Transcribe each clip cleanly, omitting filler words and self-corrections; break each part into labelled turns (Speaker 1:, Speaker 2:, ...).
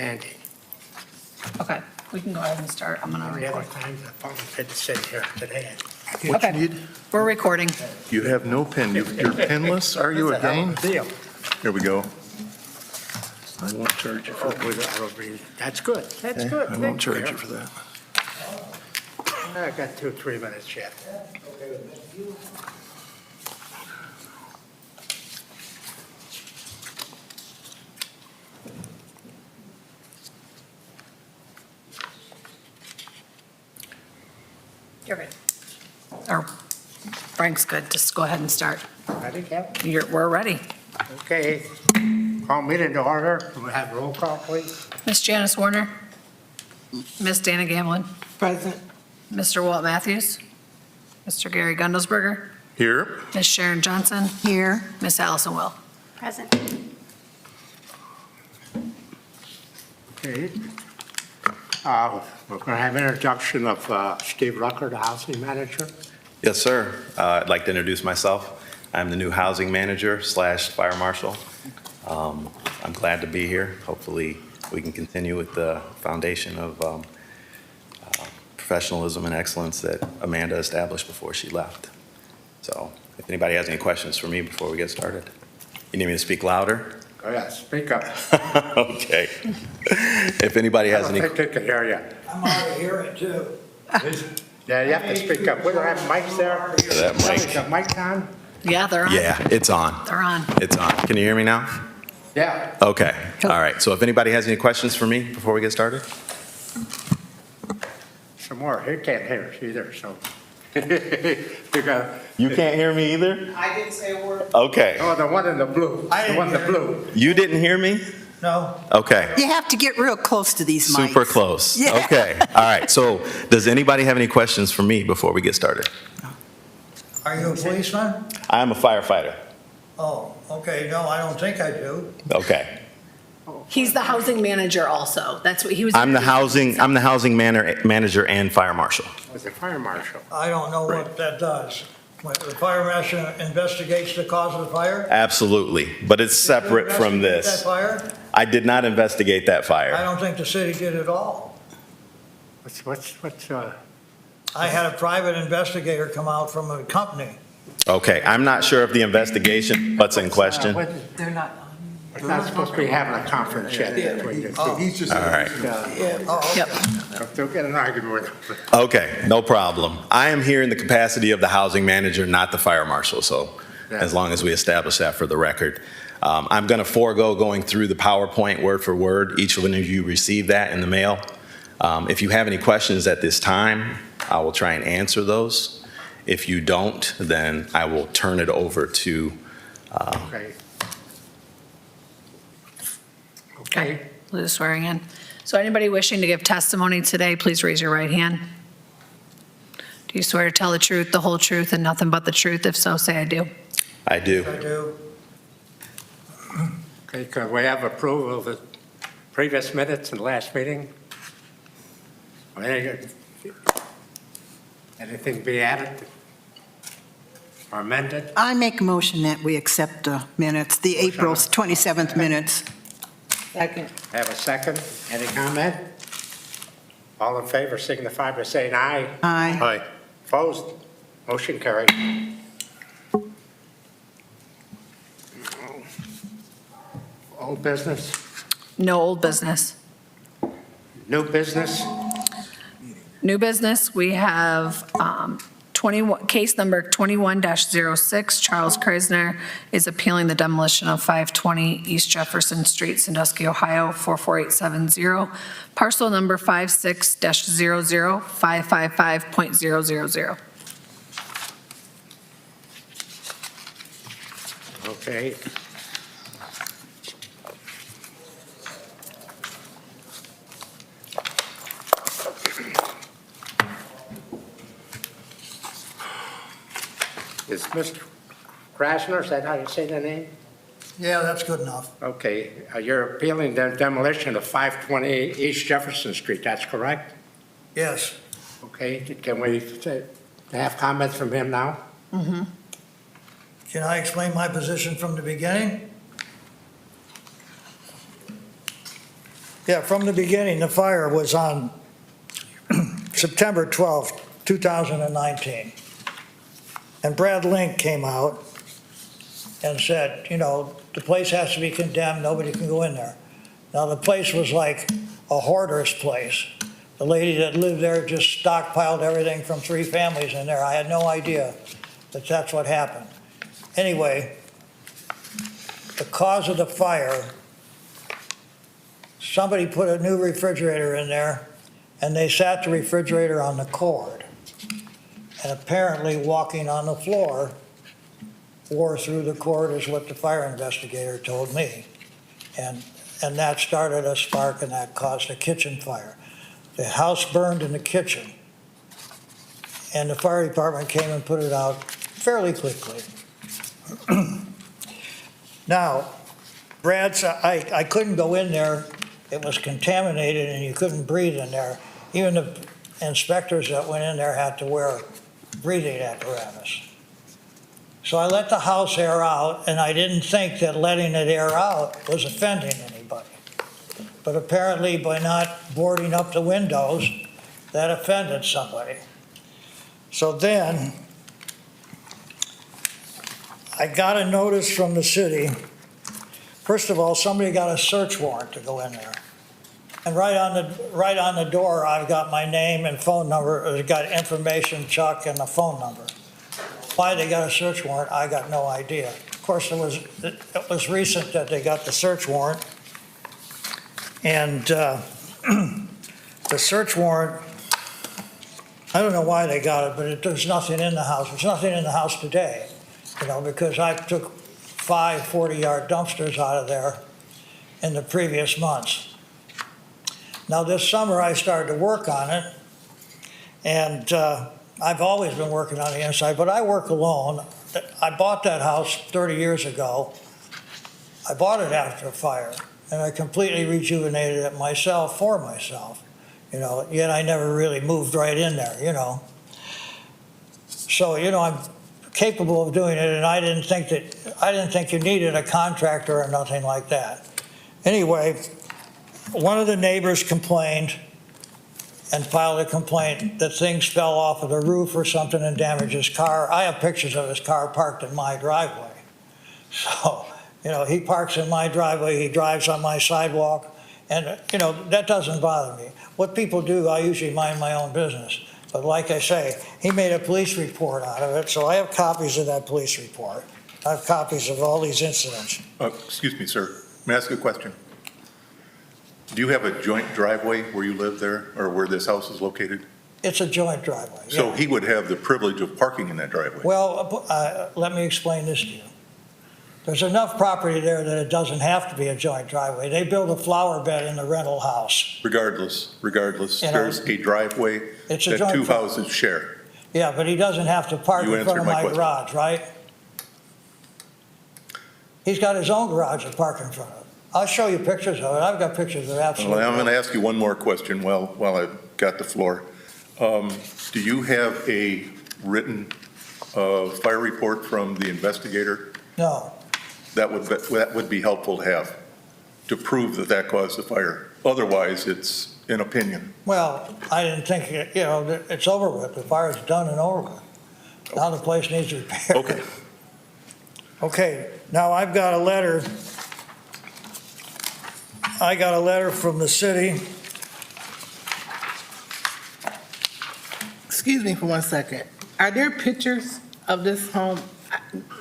Speaker 1: Andy.
Speaker 2: Okay, we can go ahead and start. I'm gonna
Speaker 1: The other
Speaker 2: record.
Speaker 1: times I found fit to sit here today.
Speaker 3: What you
Speaker 2: Okay.
Speaker 3: need?
Speaker 2: We're recording.
Speaker 3: You have no pen. You're pinless, are you
Speaker 1: That's a hell
Speaker 3: again?
Speaker 1: of a deal.
Speaker 3: Here we go. I won't charge you
Speaker 1: Oh,
Speaker 3: for that.
Speaker 1: I don't read. That's good. That's good.
Speaker 3: I won't
Speaker 1: Thank
Speaker 3: charge
Speaker 1: you.
Speaker 3: you for that.
Speaker 1: I got 2-3 minutes yet.
Speaker 2: You're good. Or Frank's good. Just go ahead and start.
Speaker 1: Ready, Kevin?
Speaker 2: We're ready.
Speaker 1: Okay. Call meeting to order. Can we have roll call, please?
Speaker 2: Miss Janice Warner. Miss Dana Gamblin.
Speaker 4: Present.
Speaker 2: Mr. Walt Matthews. Mr. Gary Gundelsberger.
Speaker 3: Here,
Speaker 2: Miss Sharon Johnson.
Speaker 4: Here.
Speaker 2: Miss Allison Will.
Speaker 5: Present.
Speaker 1: Okay. We're going to have introduction of Steve Rucker, the housing manager.
Speaker 6: Yes, sir. I'd like to introduce myself. I'm the new housing manager / fire marshal. I'm glad to be here. Hopefully, we can continue with the foundation of professionalism and excellence that Amanda established before she left. So if anybody has any questions for me before we get started. You need me to speak louder?
Speaker 1: Oh, yeah, speak up.
Speaker 6: Okay. If anybody
Speaker 1: I
Speaker 6: has
Speaker 1: don't
Speaker 6: any,
Speaker 1: think they can hear you.
Speaker 4: I'm already hearing too.
Speaker 1: Yeah, you have to speak up. We don't have mics there.
Speaker 6: That mic.
Speaker 1: Is the mic on?
Speaker 2: Yeah, they're on.
Speaker 6: yeah, it's on.
Speaker 2: They're on.
Speaker 6: It's on. Can you hear me now?
Speaker 1: Yeah.
Speaker 6: Okay. All right. So if anybody has any questions for me before we get started?
Speaker 1: Some more. He can't hear us either, so. You got,
Speaker 6: You can't hear me either?
Speaker 4: I didn't say a word.
Speaker 6: Okay.
Speaker 1: oh, the one in the blue.
Speaker 4: I
Speaker 1: The
Speaker 4: didn't
Speaker 1: one in the
Speaker 4: hear
Speaker 1: blue.
Speaker 6: You didn't hear me?
Speaker 4: No.
Speaker 6: Okay.
Speaker 7: You have to get real close to these mics.
Speaker 6: Super close.
Speaker 7: Yeah.
Speaker 6: Okay. All right. So does anybody have any questions for me before we get started?
Speaker 4: Are you a policeman?
Speaker 6: I'm a firefighter.
Speaker 4: Oh, okay, no, I don't think I do.
Speaker 6: Okay.
Speaker 2: He's the housing manager also. That's what he was.
Speaker 6: I'm the housing manager and fire marshal.
Speaker 1: Was the fire marshal.
Speaker 4: I don't know what that does. When the fire marshal investigates the cause of the fire?
Speaker 6: Absolutely. But it's separate
Speaker 4: Did you
Speaker 6: from
Speaker 4: investigate
Speaker 6: this.
Speaker 4: that fire?
Speaker 6: I did not investigate that
Speaker 4: I
Speaker 6: fire.
Speaker 4: don't think the city did at all.
Speaker 1: What's,
Speaker 4: I had a private investigator come out from a company.
Speaker 6: Okay. I'm not sure if the investigation, what's in question. All
Speaker 4: They're not.
Speaker 1: we're not supposed to be having a conference yet between the two.
Speaker 6: right.
Speaker 4: Oh,
Speaker 2: Yep.
Speaker 1: Don't get an argument with them.
Speaker 6: Okay, no problem. I am here in the capacity of the housing manager, not the fire marshal, so as long as we establish that for the record. I'm going to forego going through the PowerPoint word for word. Each one of you received that in the mail. If you have any questions at this time, I will try and answer those. If you don't, then I will turn it over to,
Speaker 1: Okay.
Speaker 2: Okay, we'll do swearing in. So anybody wishing to give testimony today, please raise your right hand. Do you swear to tell the truth, the whole truth, and nothing but the truth? If so, say I do.
Speaker 6: I do.
Speaker 4: I do.
Speaker 1: Okay, can we have approval of the previous minutes in the last meeting? Anything be added or amended?
Speaker 7: I make a motion that we accept the minutes, the April 27th minutes.
Speaker 4: Second.
Speaker 1: Have a second? Any comment? All in favor signify by saying aye.
Speaker 7: Aye.
Speaker 1: Aye. Opposed? Motion carried. Old business?
Speaker 2: No old business.
Speaker 1: New business?
Speaker 2: New business, we have 21, case number 21-06. Charles Kreisner is appealing the demolition of 520 East Jefferson Street, Sandusky, Ohio, 44870, parcel number 56-00555.000.
Speaker 1: Okay. Is Mr. Krasner, is that how you say the name?
Speaker 4: Yeah, that's good enough.
Speaker 1: Okay, you're appealing the demolition of 520 East Jefferson Street, that's correct?
Speaker 4: Yes.
Speaker 1: Okay, can we have comments from him now?
Speaker 4: Can I explain my position from the beginning? Yeah, from the beginning, the fire was on September 12th, 2019. And Brad Link came out and said, you know, the place has to be condemned, nobody can go in there. Now, the place was like a hoarder's place. The lady that lived there just stockpiled everything from 3 families in there. I had no idea that that's what happened. Anyway, the cause of the fire, somebody put a new refrigerator in there, and they sat the refrigerator on the cord. And apparently, walking on the floor wore through the cord is what the fire investigator told me. And that started a spark, and that caused a kitchen fire. The house burned in the kitchen, and the fire department came and put it out fairly quickly. Now, Brad's, I couldn't go in there. It was contaminated, and you couldn't breathe in there. Even the inspectors that went in there had to wear breathing apparatus. So I let the house air out, and I didn't think that letting it air out was offending anybody. But apparently, by not boarding up the windows, that offended somebody. So then, I got a notice from the city. First of all, somebody got a search warrant to go in there. And right on the door, I've got my name and phone number. It's got information, Chuck, and a phone number. Why they got a search warrant, I got no idea. Of course, it was recent that they got the search warrant. And the search warrant, I don't know why they got it, but there's nothing in the house. There's nothing in the house today, you know, because I took 5 40-yard dumpsters out of there in the previous months. Now, this summer, I started to work on it, and I've always been working on the inside, but I work alone. I bought that house 30 years ago. I bought it after a fire, and I completely rejuvenated it myself for myself, you know, yet I never really moved right in there, you know. So, you know, I'm capable of doing it, and I didn't think you needed a contractor or nothing like that. Anyway, one of the neighbors complained and filed a complaint that things fell off of the roof or something and damaged his car. I have pictures of his car parked in my driveway. So, you know, he parks in my driveway, he drives on my sidewalk, and, you know, that doesn't bother me. What people do, I usually mind my own business. But like I say, he made a police report out of it, so I have copies of that police report. I have copies of all these incidents.
Speaker 3: Excuse me, sir. May I ask a question? Do you have a joint driveway where you live there, or where this house is located?
Speaker 4: It's a joint driveway.
Speaker 3: So
Speaker 4: yeah.
Speaker 3: he would have the privilege of parking in that driveway?
Speaker 4: Well, let me explain this to you. There's enough property there that it doesn't have to be a joint driveway. They build a flower bed in the rental house.
Speaker 3: Regardless,
Speaker 4: You know,
Speaker 3: there's a driveway
Speaker 4: It's a
Speaker 3: that
Speaker 4: joint
Speaker 3: 2
Speaker 4: dri-
Speaker 3: houses share.
Speaker 4: Yeah, but he doesn't have to park
Speaker 3: You
Speaker 4: in front
Speaker 3: answered
Speaker 4: of
Speaker 3: my
Speaker 4: my
Speaker 3: question.
Speaker 4: garage, right? He's got his own garage to park in front of. I'll show you pictures of it. I've got pictures of it, absolutely.
Speaker 3: Well, I'm going to ask you one more question while I've got the floor. Do you have a written fire report from the investigator?
Speaker 4: No,
Speaker 3: That would be helpful to have, to prove that that caused the fire. Otherwise, it's an opinion.
Speaker 4: well, I didn't think, you know, it's over with. The fire's done and over with. Now the place needs repair.
Speaker 3: Okay.
Speaker 4: Okay, now I've got a letter. I got a letter from the city.
Speaker 5: Excuse me for 1 second. Are there pictures of this home?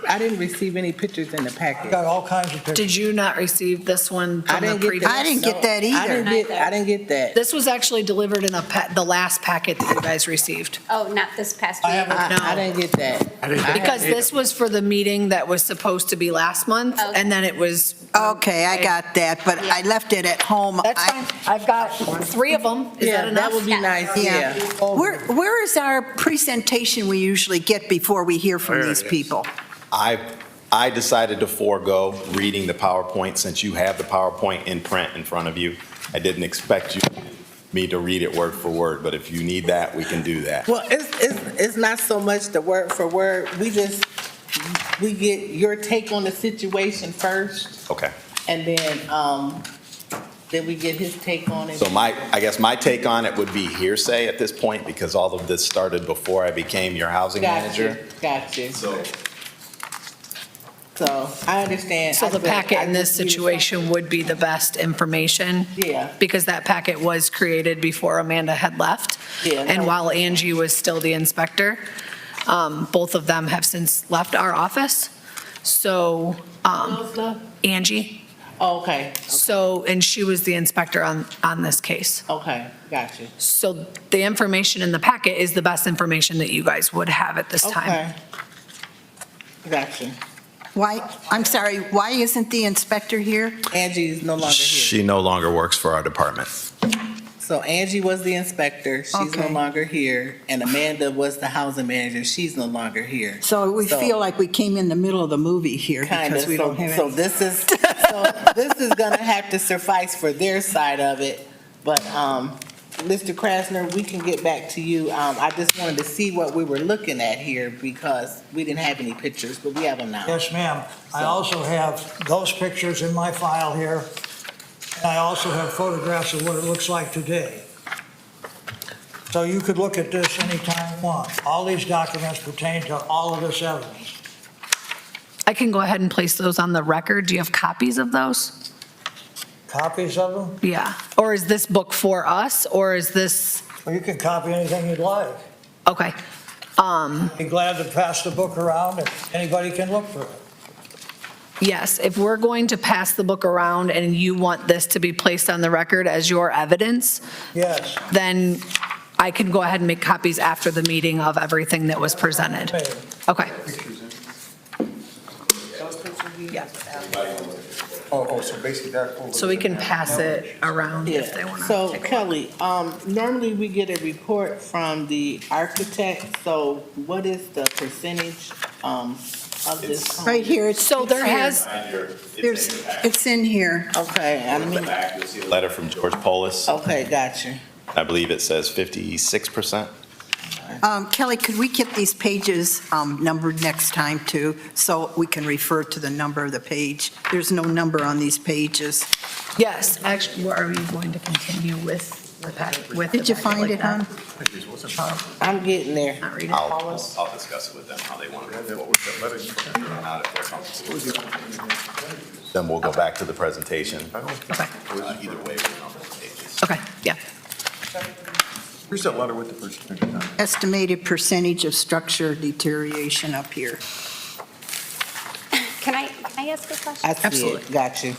Speaker 5: I didn't receive any pictures in the
Speaker 4: I
Speaker 5: packet.
Speaker 4: got all kinds of pictures.
Speaker 2: Did you not receive this one
Speaker 5: I
Speaker 2: from the
Speaker 5: didn't get
Speaker 2: previous?
Speaker 5: that.
Speaker 7: I didn't get that
Speaker 5: I
Speaker 7: either.
Speaker 5: didn't get that.
Speaker 2: This was actually delivered in the last packet that you guys received.
Speaker 8: Oh, not this past
Speaker 4: I
Speaker 8: week?
Speaker 4: haven't-
Speaker 5: I didn't get that.
Speaker 2: Because this was for the meeting that was supposed to be last month,
Speaker 8: Okay.
Speaker 2: and then it was.
Speaker 7: Okay, I got that, but I left it at home.
Speaker 2: That's fine. I've got 3 of them. Is that
Speaker 5: Yeah,
Speaker 2: enough?
Speaker 5: that would be
Speaker 8: Yeah.
Speaker 5: nice,
Speaker 7: Yeah.
Speaker 5: yeah.
Speaker 7: Where is our presentation we usually get before we hear from
Speaker 1: There
Speaker 7: these
Speaker 1: it is.
Speaker 7: people?
Speaker 6: I decided to forego reading the PowerPoint since you have the PowerPoint in print in front of you. I didn't expect me to read it word for word, but if you need that, we can do that.
Speaker 5: Well, it's not so much the word for word. We get your take on the situation first,
Speaker 6: Okay.
Speaker 5: and then Did we get his take on it?
Speaker 6: So I guess my take on it would be hearsay at this point because all of this started before I became your housing manager.
Speaker 5: Gotcha.
Speaker 6: So
Speaker 5: So I understand.
Speaker 2: So the packet in this
Speaker 5: I just needed
Speaker 2: situation would be the best information?
Speaker 5: Yeah.
Speaker 2: Because that packet was created before Amanda had left.
Speaker 5: Yeah,
Speaker 2: And
Speaker 5: no.
Speaker 2: while Angie was still the inspector, both of them have since left our office. So,
Speaker 5: something. Stuff?
Speaker 2: Angie,
Speaker 5: Oh, okay,
Speaker 2: so, and she was the inspector on this case.
Speaker 5: okay, gotcha.
Speaker 2: So the information in the packet is the best information that you guys would have at this time.
Speaker 5: Okay. Gotcha.
Speaker 7: Why, I'm sorry, why isn't the inspector here?
Speaker 5: Angie's no longer here.
Speaker 6: she no longer works for our department.
Speaker 5: So Angie was the inspector, she's no
Speaker 7: Okay.
Speaker 5: longer here, and Amanda was the housing manager, she's no longer here.
Speaker 7: So we feel like we came in the middle of the movie here
Speaker 5: Kind
Speaker 7: because
Speaker 5: of,
Speaker 7: we don't have
Speaker 5: so
Speaker 7: any.
Speaker 5: this is gonna have to suffice for their side of it, but, Mr. Krasner, we can get back to you. I just wanted to see what we were looking at here because we didn't have any pictures, but we have them now.
Speaker 4: Yes, ma'am. I also have those pictures in my file here, and I also have photographs of what it looks like today. So you could look at this anytime you want. All these documents pertain to all of this evidence.
Speaker 2: I can go ahead and place those on the record. Do you have copies of those?
Speaker 4: Copies of them?
Speaker 2: Yeah. Or is this book for us, or is this,
Speaker 4: Well, you can copy anything you'd like.
Speaker 2: okay.
Speaker 4: Be glad to pass the book around if anybody can look for it.
Speaker 2: Yes, if we're going to pass the book around and you want this to be placed on the record as your evidence,
Speaker 4: Yes.
Speaker 2: then I can go ahead and make copies after the meeting of everything that was presented.
Speaker 4: Maybe.
Speaker 2: Okay.
Speaker 8: Oh, so basically that.
Speaker 2: So we can pass it around if they want to.
Speaker 5: So Kelly, normally we get a report from the architect, so what is the percentage, of this home?
Speaker 7: Right here, it's.
Speaker 2: So there has,
Speaker 7: There's, it's in here.
Speaker 5: Okay, I mean,
Speaker 6: You'll see a letter from George Polis.
Speaker 5: okay, gotcha.
Speaker 6: I believe it says 56%.
Speaker 7: Kelly, could we get these pages numbered next time too, so we can refer to the number of the page? There's no number on these pages.
Speaker 2: yes, actually, are you going to continue with the packet? with the
Speaker 7: Did you
Speaker 2: packet
Speaker 7: find
Speaker 2: like
Speaker 7: it,
Speaker 2: that?
Speaker 7: hon?
Speaker 5: I'm getting there.
Speaker 2: Not reading?
Speaker 6: I'll discuss it with them, how they want to move forward. Not if they're comfortable. Then we'll go back to the presentation.
Speaker 2: Okay,
Speaker 6: Either way, we're on the pages.
Speaker 2: okay, yeah.
Speaker 8: Here's that letter with the percentage.
Speaker 7: Estimated percentage of structure deterioration up here.
Speaker 9: Can I ask a question?
Speaker 5: I see it,
Speaker 2: Absolutely.
Speaker 5: got you.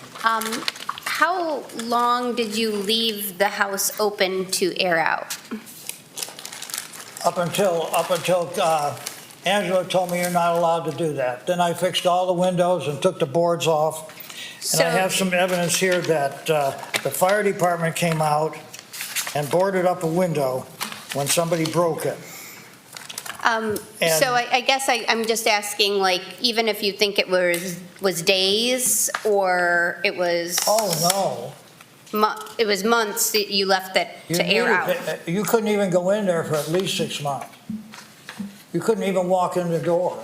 Speaker 9: How long did you leave the house open to air out?
Speaker 4: Up until Angela told me you're not allowed to do that. Then I fixed all the windows and took the boards off. And I
Speaker 9: So-
Speaker 4: have some evidence here that the fire department came out and boarded up a window when somebody broke it.
Speaker 9: So I guess I'm just asking, like, even if you think it was days or it was,
Speaker 4: Oh, no.
Speaker 9: it was months that you left that
Speaker 4: You
Speaker 9: to air out?
Speaker 4: needed- You couldn't even go in there for at least 6 months. You couldn't even walk in the door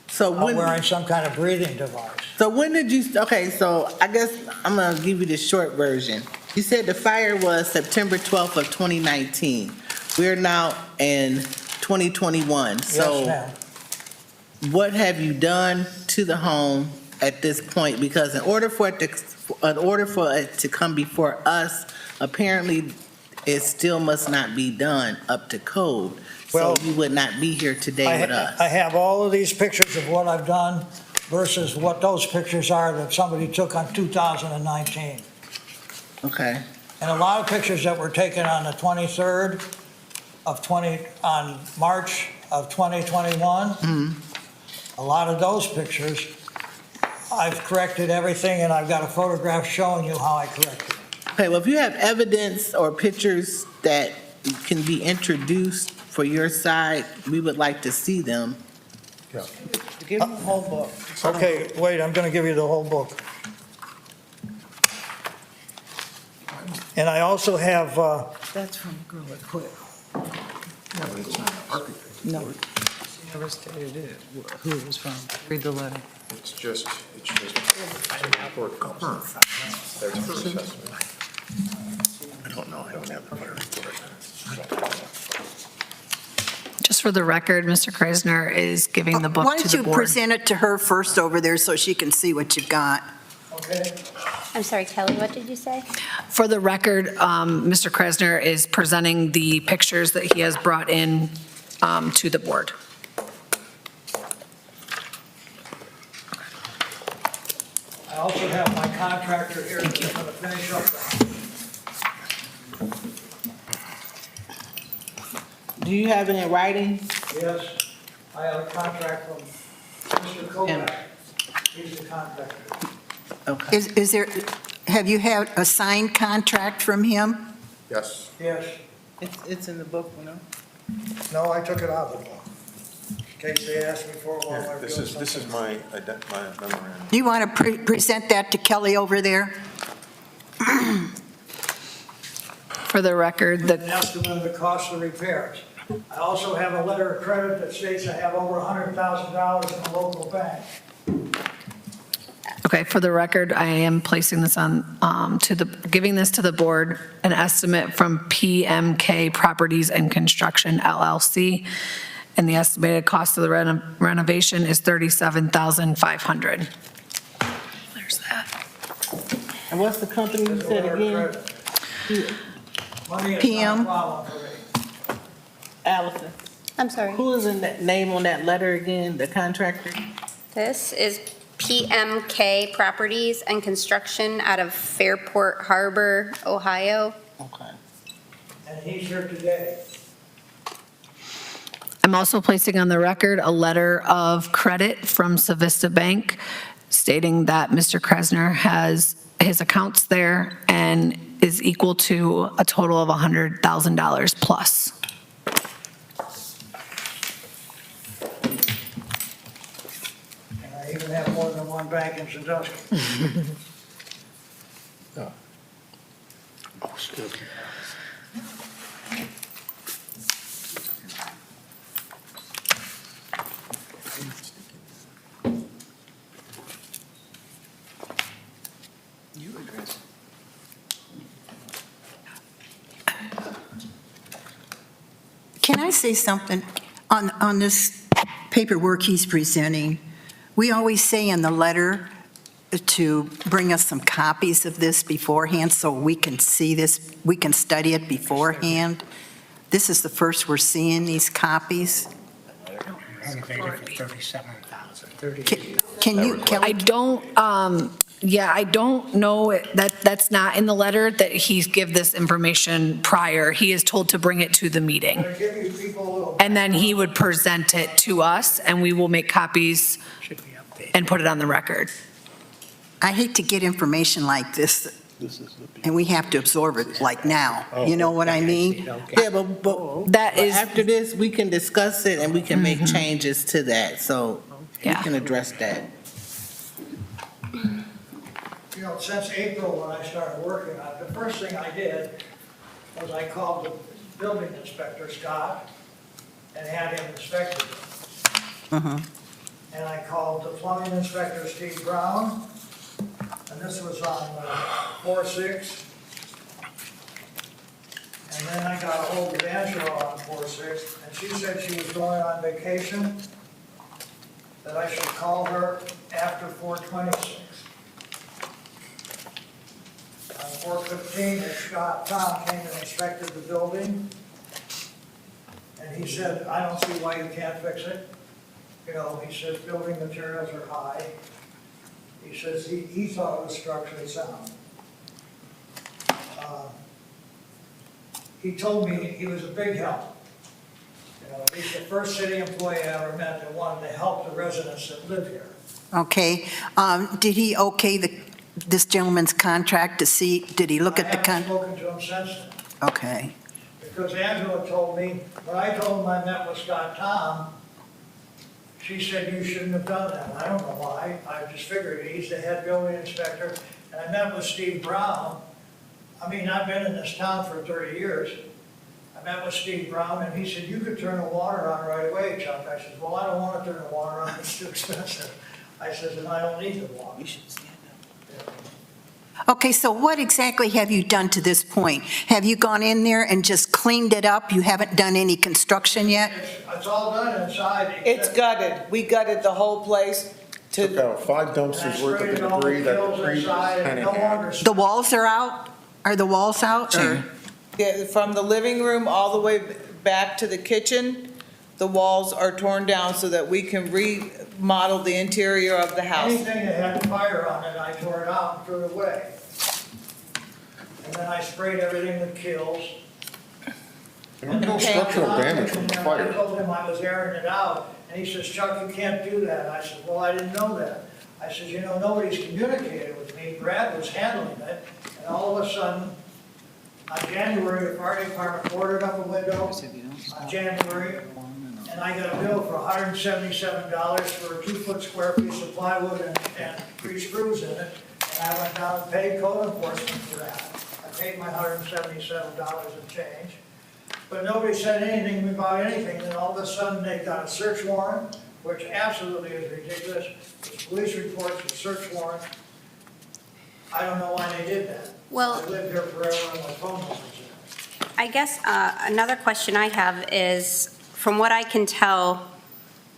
Speaker 5: So
Speaker 4: without
Speaker 5: when,
Speaker 4: wearing some kind of breathing device.
Speaker 5: so when did you, okay, so I guess I'm gonna give you the short version. You said the fire was September 12th of 2019. We're now in 2021.
Speaker 4: Yes,
Speaker 5: So
Speaker 4: ma'am.
Speaker 5: what have you done to the home at this point? Because in order for it to come before us, apparently it still must not be done up to code. So
Speaker 4: Well,
Speaker 5: you would not be here today with us.
Speaker 4: I have all of these pictures of what I've done versus what those pictures are that somebody took on 2019.
Speaker 5: Okay,
Speaker 4: And a lot of pictures that were taken on the 23rd on March of 2021. A lot of those pictures, I've corrected everything and I've got a photograph showing you how I corrected it.
Speaker 5: okay, well, if you have evidence or pictures that can be introduced for your side, we would like to see them.
Speaker 8: Yeah.
Speaker 5: Give them the whole book.
Speaker 4: Okay, wait, I'm going to give you the whole book. And I also have,
Speaker 7: That's from the girl that quit.
Speaker 8: Yeah, but it's not an architect.
Speaker 7: No. She never stated it, who it was from. Read the letter.
Speaker 8: It's just
Speaker 3: That's her assessment. I don't know, I don't have the fire report.
Speaker 2: Just for the record, Mr. Kreisner is giving the book
Speaker 7: Why
Speaker 2: to
Speaker 7: don't
Speaker 2: the
Speaker 7: you
Speaker 2: board.
Speaker 7: present it to her first over there so she can see what you've got?
Speaker 4: Okay?
Speaker 9: I'm sorry, Kelly, what did you say?
Speaker 2: For the record, Mr. Kreisner is presenting the pictures that he has brought in to the board.
Speaker 4: I also have my contractor here that's going to finish up the house.
Speaker 5: Do you have it in writing?
Speaker 4: Yes, I have a contract from Mr. Kovac. He's the contractor.
Speaker 5: Okay.
Speaker 7: Is there, have you had a signed contract from him?
Speaker 3: Yes.
Speaker 4: Yes.
Speaker 5: It's in the book, you know?
Speaker 4: No, I took it out of the book. In case they ask me for it while I'm
Speaker 8: This
Speaker 4: doing
Speaker 8: is
Speaker 4: something.
Speaker 8: my memorandum.
Speaker 7: Do you want to present that to Kelly over there?
Speaker 2: For the record,
Speaker 4: An estimate of the cost of repairs. I also have a letter of credit that states I have over $100,000 in a local bank.
Speaker 2: okay, for the record, I am placing this on, giving this to the board, an estimate from PMK Properties and Construction LLC, and the estimated cost of the renovation is $37,500. There's that.
Speaker 5: And what's the company you
Speaker 4: There's a
Speaker 5: said
Speaker 4: letter of
Speaker 5: again?
Speaker 4: credit. Money is not a
Speaker 7: PM.
Speaker 4: problem for me.
Speaker 5: Allison,
Speaker 9: I'm sorry.
Speaker 5: who is in that name on that letter again, the contractor?
Speaker 9: This is PMK Properties and Construction out of Fairport Harbor, Ohio.
Speaker 5: Okay.
Speaker 4: And he's here today.
Speaker 2: I'm also placing on the record a letter of credit from Savista Bank stating that Mr. Kreisner has his accounts there and is equal to a total of $100,000 plus.
Speaker 4: And I even have more than one bank in Sandusky.
Speaker 1: Oh, still.
Speaker 5: You address
Speaker 7: Can I say something? On this paperwork he's presenting, we always say in the letter to bring us some copies of this beforehand so we can see this, we can study it beforehand. This is the first we're seeing these copies.
Speaker 1: Renovated for 37,000,
Speaker 7: Can you,
Speaker 2: I
Speaker 7: Kelly,
Speaker 2: don't, I don't know, that's not in the letter that he's give this information prior. He is told to bring it to the meeting.
Speaker 4: I give you people a little.
Speaker 2: And then he would present it to us, and we will make copies
Speaker 1: should be updated.
Speaker 2: and put it on the record.
Speaker 7: I hate to get information like this and we have to absorb it like now. You know what I mean?
Speaker 5: Yeah, but
Speaker 2: That is,
Speaker 5: after this, we can discuss it and we can make changes to that, so we
Speaker 2: Yeah.
Speaker 5: can address that.
Speaker 4: You know, since April when I started working on it, the first thing I did was I called the building inspector, Scott, and had him inspect it. And I called the plumbing inspector, Steve Brown, and this was on 4/6. And then I got a hold of Angela on 4/6, and she said she was going on vacation, that I should call her after 4/26. On 4/15, Scott Tom came and inspected the building, and he said, I don't see why you can't fix it. You know, he says building materials are high. He says he thought it was structurally sound. He told me he was a big help. You know, he's the first city employee I ever met that wanted to help the residents that live here.
Speaker 7: Okay. Did he okay this gentleman's contract to see, did he look at the
Speaker 4: I
Speaker 7: con?
Speaker 4: haven't spoken to him since then.
Speaker 7: Okay.
Speaker 4: Because Angela told me, when I told him I met with Scott Tom, she said you shouldn't have done that. I don't know why. I just figured he's the head building inspector. And I met with Steve Brown. I mean, I've been in this town for 30 years. I met with Steve Brown and he said, you could turn the water on right away, Chuck. I said, well, I don't want to turn the water on. It's too expensive. I said, and I don't need the water.
Speaker 5: You should see
Speaker 7: Okay, so what exactly have you done to this point? Have you gone in there and just cleaned it up? You haven't done any construction yet?
Speaker 4: It's all done inside.
Speaker 10: It's gutted. We gutted the whole place
Speaker 8: Took
Speaker 10: to,
Speaker 8: out 5 dumpsters worth of debris that the previous tenant had.
Speaker 7: The walls are out? Are the walls out, or?
Speaker 10: yeah, from the living room all the way back to the kitchen. The walls are torn down so that we can remodel the interior of the house.
Speaker 4: Anything that had fire on it, I tore it out and threw it away. And then I sprayed everything with Kills.
Speaker 8: There was no structural damage from the
Speaker 4: I
Speaker 8: fire.
Speaker 4: told him I was airing it out, and he says, Chuck, you can't do that. I said, well, I didn't know that. I said, you know, nobody's communicated with me. Brad was handling it, and all of a sudden, on January, the fire department ordered up a window on January, and I got a bill for $177 for a 2-foot square piece of plywood and 3 screws in it, and I went down and paid code enforcement for that. I paid my $177 and change. But nobody said anything about anything, and all of a sudden they got a search warrant, which absolutely is ridiculous. It's police reports, a search warrant. I don't know why they did that.
Speaker 9: Well-
Speaker 4: I lived here forever and my phone number's there.
Speaker 9: I guess another question I have is, from what I can tell,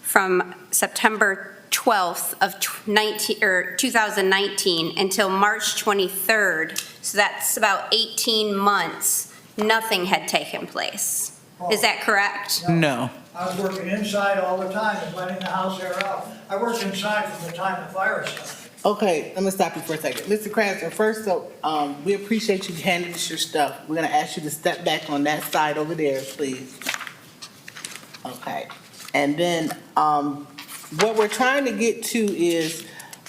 Speaker 9: from September 12th of 2019 until March 23rd, so that's about 18 months, nothing had taken place. Is that correct?
Speaker 10: No.
Speaker 4: I was working inside all the time and letting the house air out. I worked inside from the time the fire started.
Speaker 5: Okay, let me stop you for a second. Mr. Krasner, first, we appreciate you handing us your stuff. We're gonna ask you to step back on that side over there, please. Okay, and then, what we're trying to get to is,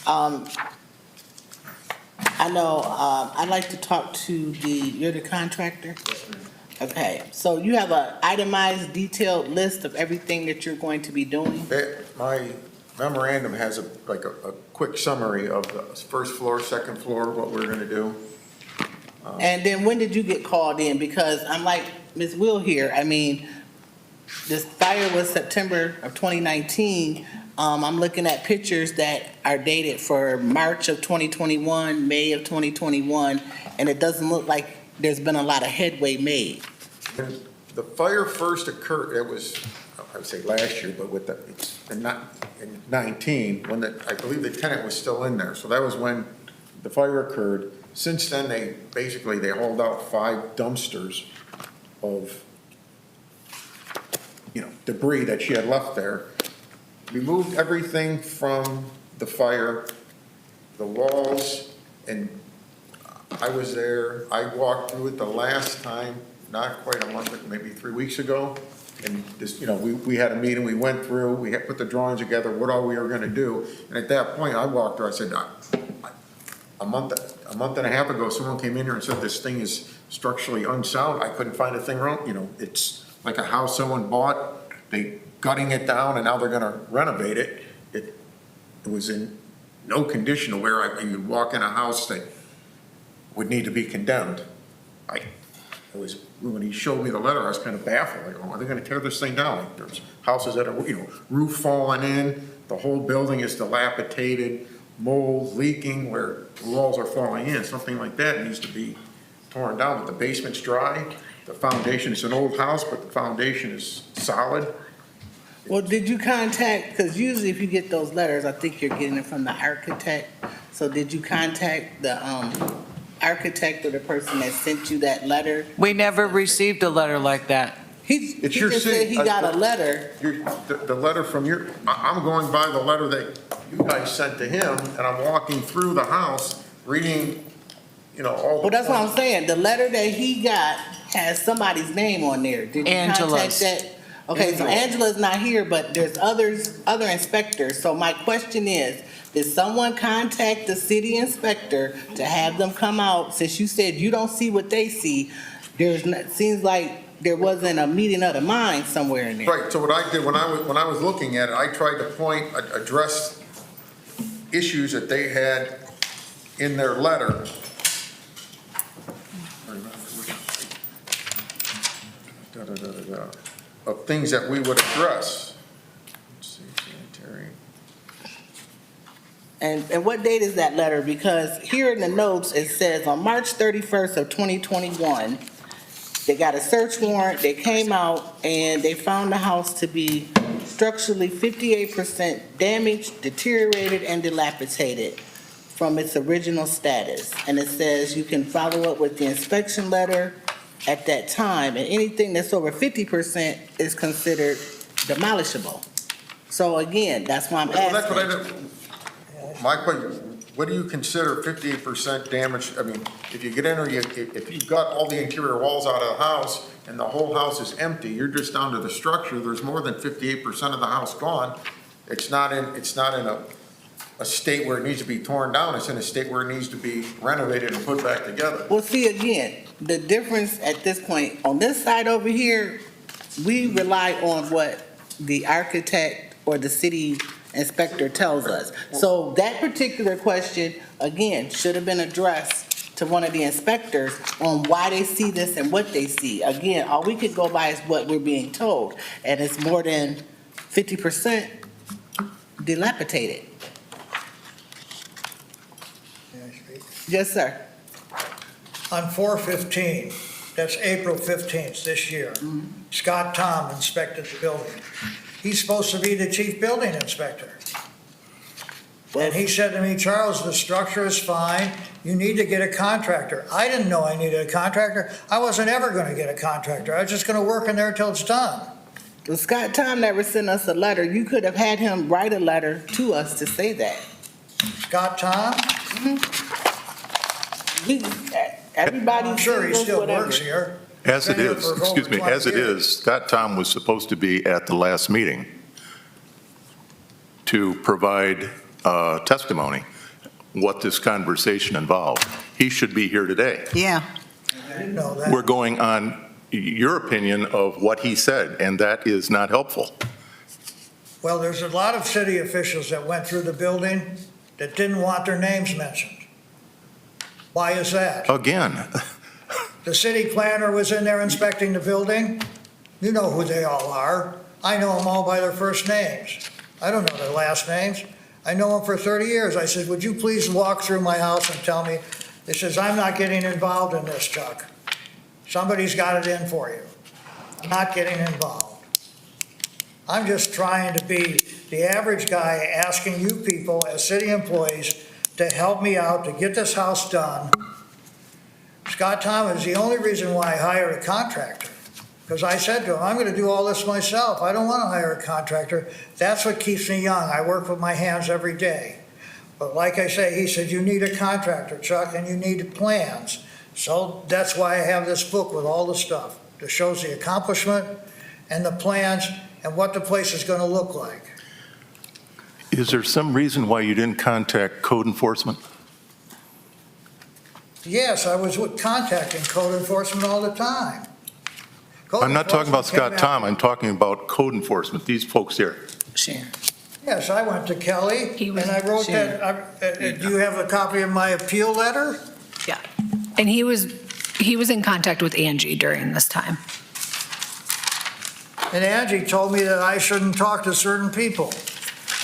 Speaker 5: I know, I'd like to talk to you're the contractor? Okay, so you have an itemized, detailed list of everything that you're going to be doing?
Speaker 8: My memorandum has a quick summary of the first floor, second floor, what we're gonna do.
Speaker 5: And then when did you get called in? Because I'm like Ms. Will here, I mean, this fire was September of 2019. I'm looking at pictures that are dated for March of 2021, May of 2021, and it doesn't look like there's been a lot of headway made.
Speaker 8: When the fire first occurred, it was, I would say last year, but with the, it's in 19, when I believe the tenant was still in there. So that was when the fire occurred. Since then, they hauled out 5 dumpsters of, debris that she had left there. Removed everything from the fire, the walls, and I was there. I walked through it the last time, not quite a month, but maybe 3 weeks ago. And just, we had a meeting, we went through, we had put the drawings together, what all we were gonna do. And at that point, I walked through, I said, a month and a half ago, someone came in here and said this thing is structurally unsound. I couldn't find a thing wrong, it's like a house someone bought, they gutting it down and now they're gonna renovate it. It was in no condition where you'd walk in a house that would need to be condemned. When he showed me the letter, I was kind of baffled. Like, are they gonna tear this thing down? Like, there's houses that are, roof falling in, the whole building is dilapidated, mold leaking where walls are falling in, something like that needs to be torn down. But the basement's dry, the foundation, it's an old house, but the foundation is solid.
Speaker 5: Well, did you contact, because usually if you get those letters, I think you're getting it from the architect. So did you contact the architect or the person that sent you that letter?
Speaker 10: We never received a letter like that.
Speaker 5: He
Speaker 8: It's your
Speaker 5: just said he
Speaker 8: city.
Speaker 5: got a letter.
Speaker 8: The letter from I'm going by the letter that you guys sent to him, and I'm walking through the house, reading, all the.
Speaker 5: Well, that's what I'm saying. The letter that he got has somebody's name on there. Did you
Speaker 10: Angela's.
Speaker 5: contact that? Okay, so Angela's not here, but there's other inspectors. So my question is, did someone contact the city inspector to have them come out? Since you said you don't see what they see, seems like there wasn't a meeting of the minds somewhere in there.
Speaker 8: Right, so what I did, when I was looking at it, I tried to address issues that they had in their letter. Of things that we would address. Let's see, sanitary.
Speaker 5: And what date is that letter? Because here in the notes, it says on March 31st of 2021, they got a search warrant, they came out, and they found the house to be structurally 58% damaged, deteriorated, and dilapidated from its original status. And it says you can follow up with the inspection letter at that time, and anything that's over 50% is considered demolishable. So again, that's why I'm
Speaker 8: Well, that's what I
Speaker 5: asking.
Speaker 8: don't, my question, what do you consider 58% damage? I mean, if you get in or if you've got all the interior walls out of the house and the whole house is empty, you're just down to the structure, there's more than 58% of the house gone. It's not in a state where it needs to be torn down, it's in a state where it needs to be renovated and put back together.
Speaker 5: Well, see, again, the difference at this point, on this side over here, we rely on what the architect or the city inspector tells us. So that particular question, again, should have been addressed to one of the inspectors on why they see this and what they see. Again, all we could go by is what we're being told, and it's more than 50% dilapidated. Yes, sir.
Speaker 4: On 4/15, that's April 15th this year, Scott Tom inspected the building. He's supposed to be the chief building inspector. And he said to me, Charles, the structure is fine, you need to get a contractor. I didn't know I needed a contractor. I wasn't ever gonna get a contractor. I was just gonna work in there till it's done.
Speaker 5: Well, Scott Tom never sent us a letter. You could have had him write a letter to us to say that.
Speaker 4: Scott Tom,
Speaker 5: Everybody
Speaker 4: I'm sure he
Speaker 5: sends us
Speaker 4: still
Speaker 5: whatever.
Speaker 4: works here.
Speaker 3: As it
Speaker 4: Been here
Speaker 3: is,
Speaker 4: for over
Speaker 3: excuse me,
Speaker 4: 20
Speaker 3: as it
Speaker 4: years.
Speaker 3: is, Scott Tom was supposed to be at the last meeting to provide testimony, what this conversation involved. He should be here today.
Speaker 7: Yeah.
Speaker 4: I didn't know that.
Speaker 3: We're going on your opinion of what he said, and that is not helpful.
Speaker 4: Well, there's a lot of city officials that went through the building that didn't want their names mentioned. Why is that?
Speaker 3: Again,
Speaker 4: The city planner was in there inspecting the building. You know who they all are. I know them all by their first names. I don't know their last names. I know them for 30 years. I said, would you please walk through my house and tell me? He says, I'm not getting involved in this, Chuck. Somebody's got it in for you. I'm not getting involved. I'm just trying to be the average guy asking you people as city employees to help me out to get this house done. Scott Thomas is the only reason why I hired a contractor. Because I said to him, I'm going to do all this myself. I don't want to hire a contractor. That's what keeps me young. I work with my hands every day. But like I say, he said, you need a contractor, Chuck, and you need plans. So that's why I have this book with all the stuff that shows the accomplishment and the plans and what the place is going to look like.
Speaker 3: is there some reason why you didn't contact code enforcement?
Speaker 4: Yes, I was contacting code enforcement all the time. Code
Speaker 3: I'm not talking about
Speaker 4: enforcement
Speaker 3: Scott
Speaker 4: came out-
Speaker 3: Tom, I'm talking about code enforcement, these folks here.
Speaker 5: Sharon.
Speaker 4: Yes, I went to Kelly,
Speaker 2: He
Speaker 4: and
Speaker 2: was-
Speaker 4: I wrote that, do you have a copy of my appeal letter?
Speaker 2: And he was in contact with Angie during this time.
Speaker 4: And Angie told me that I shouldn't talk to certain people.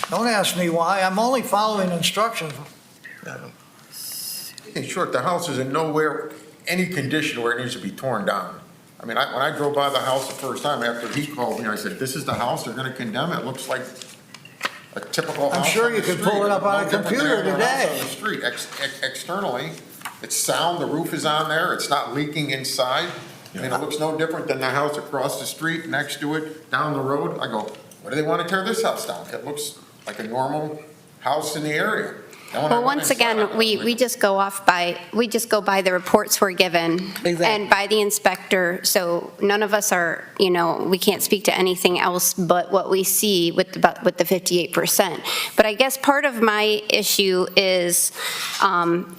Speaker 4: Don't ask me why, I'm only following instructions.
Speaker 8: In short, the house is in nowhere, any condition where it needs to be torn down. I mean, when I drove by the house the first time after he called me, I said, this is the house they're gonna condemn? It looks like a typical
Speaker 4: I'm
Speaker 8: house
Speaker 4: sure
Speaker 8: on
Speaker 4: you
Speaker 8: the
Speaker 4: could
Speaker 8: street.
Speaker 4: pull it up on a
Speaker 8: No different
Speaker 4: computer
Speaker 8: than a house
Speaker 4: today.
Speaker 8: on the street. Externally, it's sound, the roof is on there, it's not leaking inside. I mean, it looks no different than the house across the street, next to it, down the road. I go, what do they wanna tear this house down? It looks like a normal house in the area. And when I
Speaker 9: Well,
Speaker 8: went
Speaker 9: once
Speaker 8: inside,
Speaker 9: again, we just go by the reports we're given.
Speaker 5: Exactly.
Speaker 9: And by the inspector, so none of us are, we can't speak to anything else but what we see with the 58%. But I guess part of my issue is,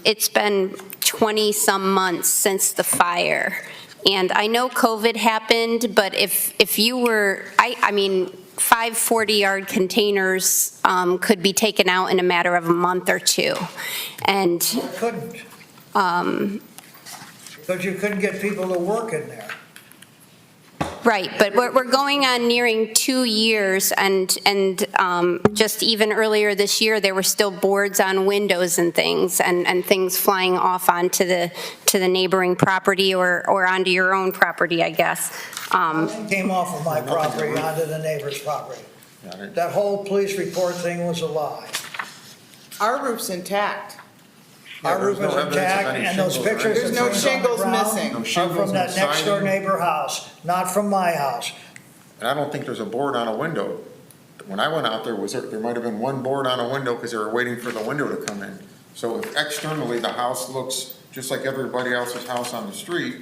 Speaker 9: it's been 20-some months since the fire. And I know COVID happened, but if you were, I mean, 5 40-yard containers could be taken out in a matter of a month or two. And
Speaker 4: I couldn't, because you couldn't get people to work in there.
Speaker 9: Right, but we're going on nearing 2 years, and just even earlier this year, there were still boards on windows and things, and things flying off onto the neighboring property or onto your own property, I guess.
Speaker 4: Came off of my property onto the neighbor's property. That whole police report thing was a lie.
Speaker 10: Our roof's intact.
Speaker 8: Yeah,
Speaker 4: Our
Speaker 8: there's
Speaker 4: roof is
Speaker 8: no evidence of
Speaker 4: intact,
Speaker 8: any
Speaker 4: and those
Speaker 8: shingles or
Speaker 4: pictures
Speaker 10: There's
Speaker 4: that
Speaker 10: no
Speaker 4: are on the
Speaker 10: shingles
Speaker 4: ground
Speaker 10: missing.
Speaker 8: No
Speaker 4: are
Speaker 8: shingles,
Speaker 4: from
Speaker 8: no
Speaker 4: that next door
Speaker 8: siding.
Speaker 4: neighbor house, not from my house.
Speaker 8: And I don't think there's a board on a window. When I went out there, there might have been one board on a window because they were waiting for the window to come in. So if externally the house looks just like everybody else's house on the street,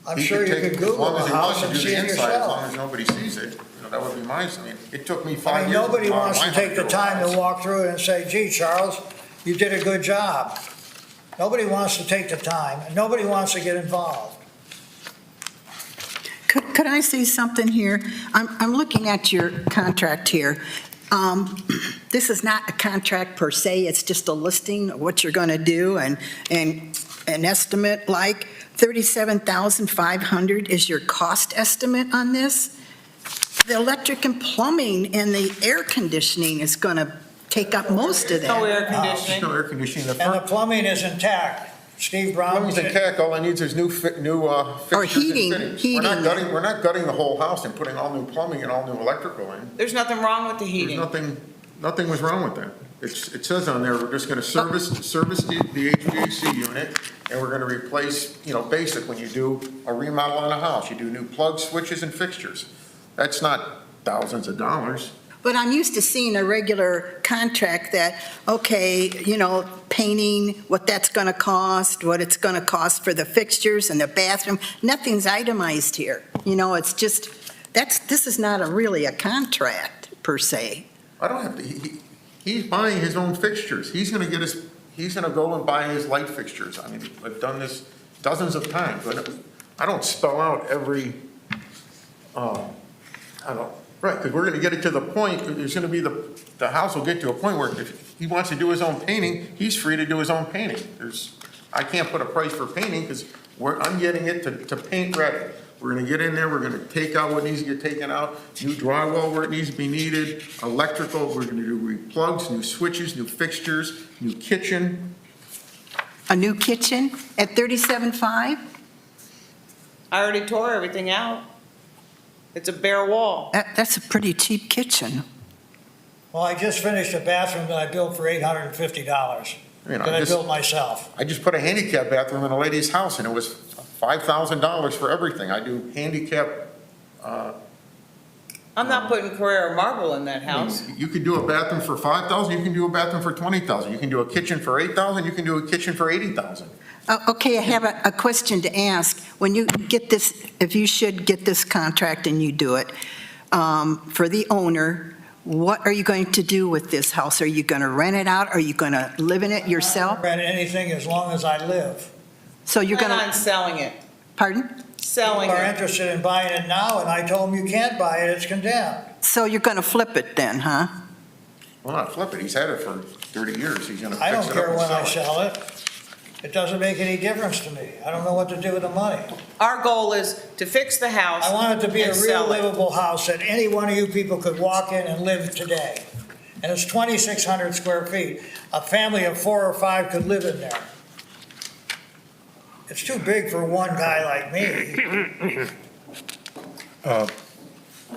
Speaker 4: I'm
Speaker 8: he
Speaker 4: sure you
Speaker 8: take-
Speaker 4: could Google
Speaker 8: as long
Speaker 4: a
Speaker 8: as he
Speaker 4: house
Speaker 8: wants to
Speaker 4: and
Speaker 8: do
Speaker 4: see
Speaker 8: the
Speaker 4: it
Speaker 8: inside, as long
Speaker 4: yourself.
Speaker 8: as nobody sees it, that would be my, it took me
Speaker 4: I
Speaker 8: 5
Speaker 4: mean,
Speaker 8: years.
Speaker 4: nobody
Speaker 8: to
Speaker 4: wants to
Speaker 8: model
Speaker 4: take the
Speaker 8: my
Speaker 4: time
Speaker 8: house.
Speaker 4: to walk through it and say, gee, Charles, you did a good job. Nobody wants to take the time, and nobody wants to get involved.
Speaker 7: Could I say something here? I'm looking at your contract here. This is not a contract per se, it's just a listing of what you're going to do and an estimate like $37,500 is your cost estimate on this. The electric and plumbing and the air conditioning is going to take up most of
Speaker 10: No
Speaker 7: that.
Speaker 10: air
Speaker 8: There's
Speaker 10: conditioning.
Speaker 8: no air conditioning. The
Speaker 4: And the
Speaker 8: front
Speaker 4: plumbing is intact. Steve Brown.
Speaker 8: plumbing's intact, all it needs is new fixtures and
Speaker 7: heating,
Speaker 8: fittings.
Speaker 7: heating.
Speaker 8: We're not gutting the whole house and putting all new plumbing and all new electrical in.
Speaker 10: There's nothing wrong with the
Speaker 8: There's
Speaker 10: heating.
Speaker 8: nothing was wrong with that. It says on there, we're just gonna service the HVAC unit, and we're gonna replace, basic, when you do a remodel on a house, you do new plugs, switches, and fixtures. That's not thousands of dollars.
Speaker 7: But I'm used to seeing a regular contract that, okay, painting, what that's going to cost, what it's going to cost for the fixtures and the bathroom. Nothing's itemized here. It's just, this is not really a contract per se.
Speaker 8: I don't have to, he's buying his own fixtures. He's gonna go and buy his light fixtures. I mean, I've done this dozens of times, but I don't spell out every, right, because we're gonna get it to the point, there's gonna be the house will get to a point where if he wants to do his own painting, he's free to do his own painting. I can't put a price for painting because I'm getting it to paint ready. We're gonna get in there, we're gonna take out what needs to get taken out, new drywall where it needs to be needed, electrical, we're gonna do plugs, new switches, new fixtures, new kitchen.
Speaker 7: A new kitchen at $37,500?
Speaker 10: I already tore everything out. It's a bare wall.
Speaker 7: That's a pretty cheap kitchen.
Speaker 4: Well, I just finished a bathroom that I built for $850, that I built myself.
Speaker 8: I just put a handicap bathroom in a lady's house and it was $5,000 for everything. I do handicap,
Speaker 10: I'm not putting Carrera marble in that house.
Speaker 8: you could do a bathroom for $5,000, you can do a bathroom for $20,000. You can do a kitchen for $8,000, you can do a kitchen for $80,000.
Speaker 7: Okay, I have a question to ask. When you get this, if you should get this contract and you do it, for the owner, what are you going to do with this house? Are you going to rent it out? Are you going to live in it yourself?
Speaker 4: I don't rent anything as long as I live.
Speaker 7: So you're going
Speaker 10: Plan on
Speaker 7: to,
Speaker 10: selling it,
Speaker 7: pardon?
Speaker 10: selling
Speaker 4: People are
Speaker 10: it.
Speaker 4: interested in buying it now, and I told them you can't buy it, it's condemned.
Speaker 7: So you're going to flip it then, huh?
Speaker 8: Well, not flip it, he's had it for 30 years, he's gonna
Speaker 4: I don't
Speaker 8: fix it up
Speaker 4: care
Speaker 8: and
Speaker 4: when I
Speaker 8: sell it.
Speaker 4: sell it. It doesn't make any difference to me. I don't know what to do with the money.
Speaker 10: Our goal is to fix the house.
Speaker 4: I want it to be a
Speaker 10: and
Speaker 4: real
Speaker 10: sell it.
Speaker 4: livable house that any one of you people could walk in and live today. And it's 2,600 square feet. A family of 4 or 5 could live in there. It's too big for one guy like me.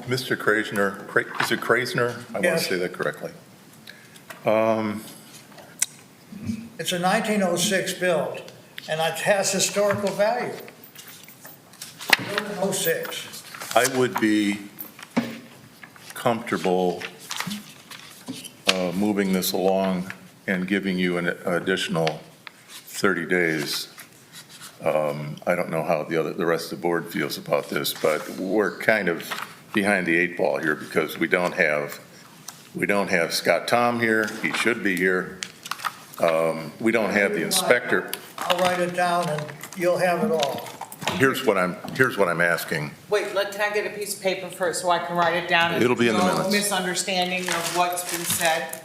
Speaker 3: Mr. Krasner, is it Krasner? I want to
Speaker 4: Yes.
Speaker 3: say that correctly.
Speaker 4: It's a 1906 build, and it has historical value. Built in 06.
Speaker 3: I would be comfortable moving this along and giving you an additional 30 days. I don't know how the rest of the board feels about this, but we're kind of behind the 8 ball here because we don't have Scott Tom here. He should be here. We don't have the inspector.
Speaker 4: I'll write it down, and you'll have it all.
Speaker 3: Here's what I'm asking.
Speaker 10: Wait, can I get a piece of paper first so I can write it down?
Speaker 3: It'll be in the
Speaker 10: No
Speaker 3: minutes.
Speaker 10: misunderstanding of what's been said.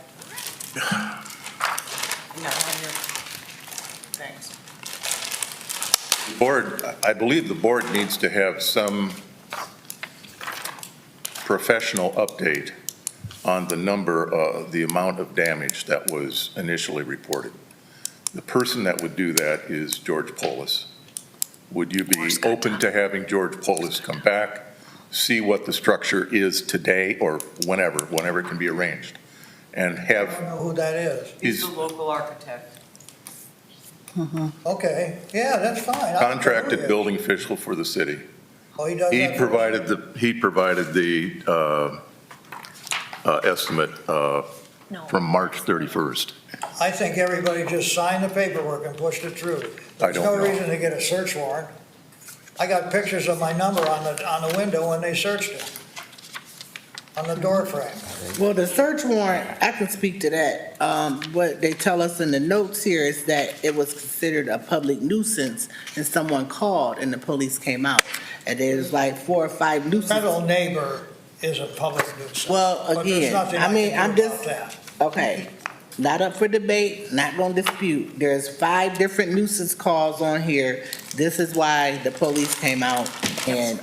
Speaker 10: No, thanks.
Speaker 3: Board, I believe the board needs to have some professional update on the amount of damage that was initially reported. The person that would do that is George Polis. Would you be open to having George Polis come back, see what the structure is today or whenever it can be arranged? And
Speaker 4: I don't
Speaker 3: have,
Speaker 4: know who that is.
Speaker 10: He's the local architect.
Speaker 4: Okay, yeah, that's fine. I don't know who
Speaker 3: contracted
Speaker 4: he is.
Speaker 3: building official for the city.
Speaker 4: Oh, he does
Speaker 3: He
Speaker 4: that for-
Speaker 3: provided the estimate from March 31st.
Speaker 4: I think everybody just signed the paperwork and pushed it through.
Speaker 3: I
Speaker 4: There's
Speaker 3: don't
Speaker 4: no
Speaker 3: know.
Speaker 4: reason to get a search warrant. I got pictures of my number on the window when they searched it, on the door frame.
Speaker 5: Well, the search warrant, I can speak to that. What they tell us in the notes here is that it was considered a public nuisance and someone called and the police came out. And there's like 4 or 5
Speaker 4: Federal
Speaker 5: nuisances.
Speaker 4: neighbor is a public nuisance.
Speaker 5: Well,
Speaker 4: But there's
Speaker 5: again,
Speaker 4: nothing
Speaker 5: I mean,
Speaker 4: can
Speaker 5: I'm
Speaker 4: do
Speaker 5: just-
Speaker 4: about that.
Speaker 5: Okay, not up for debate, not gonna dispute. There's 5 different nuisance calls on here. This is why the police came out and,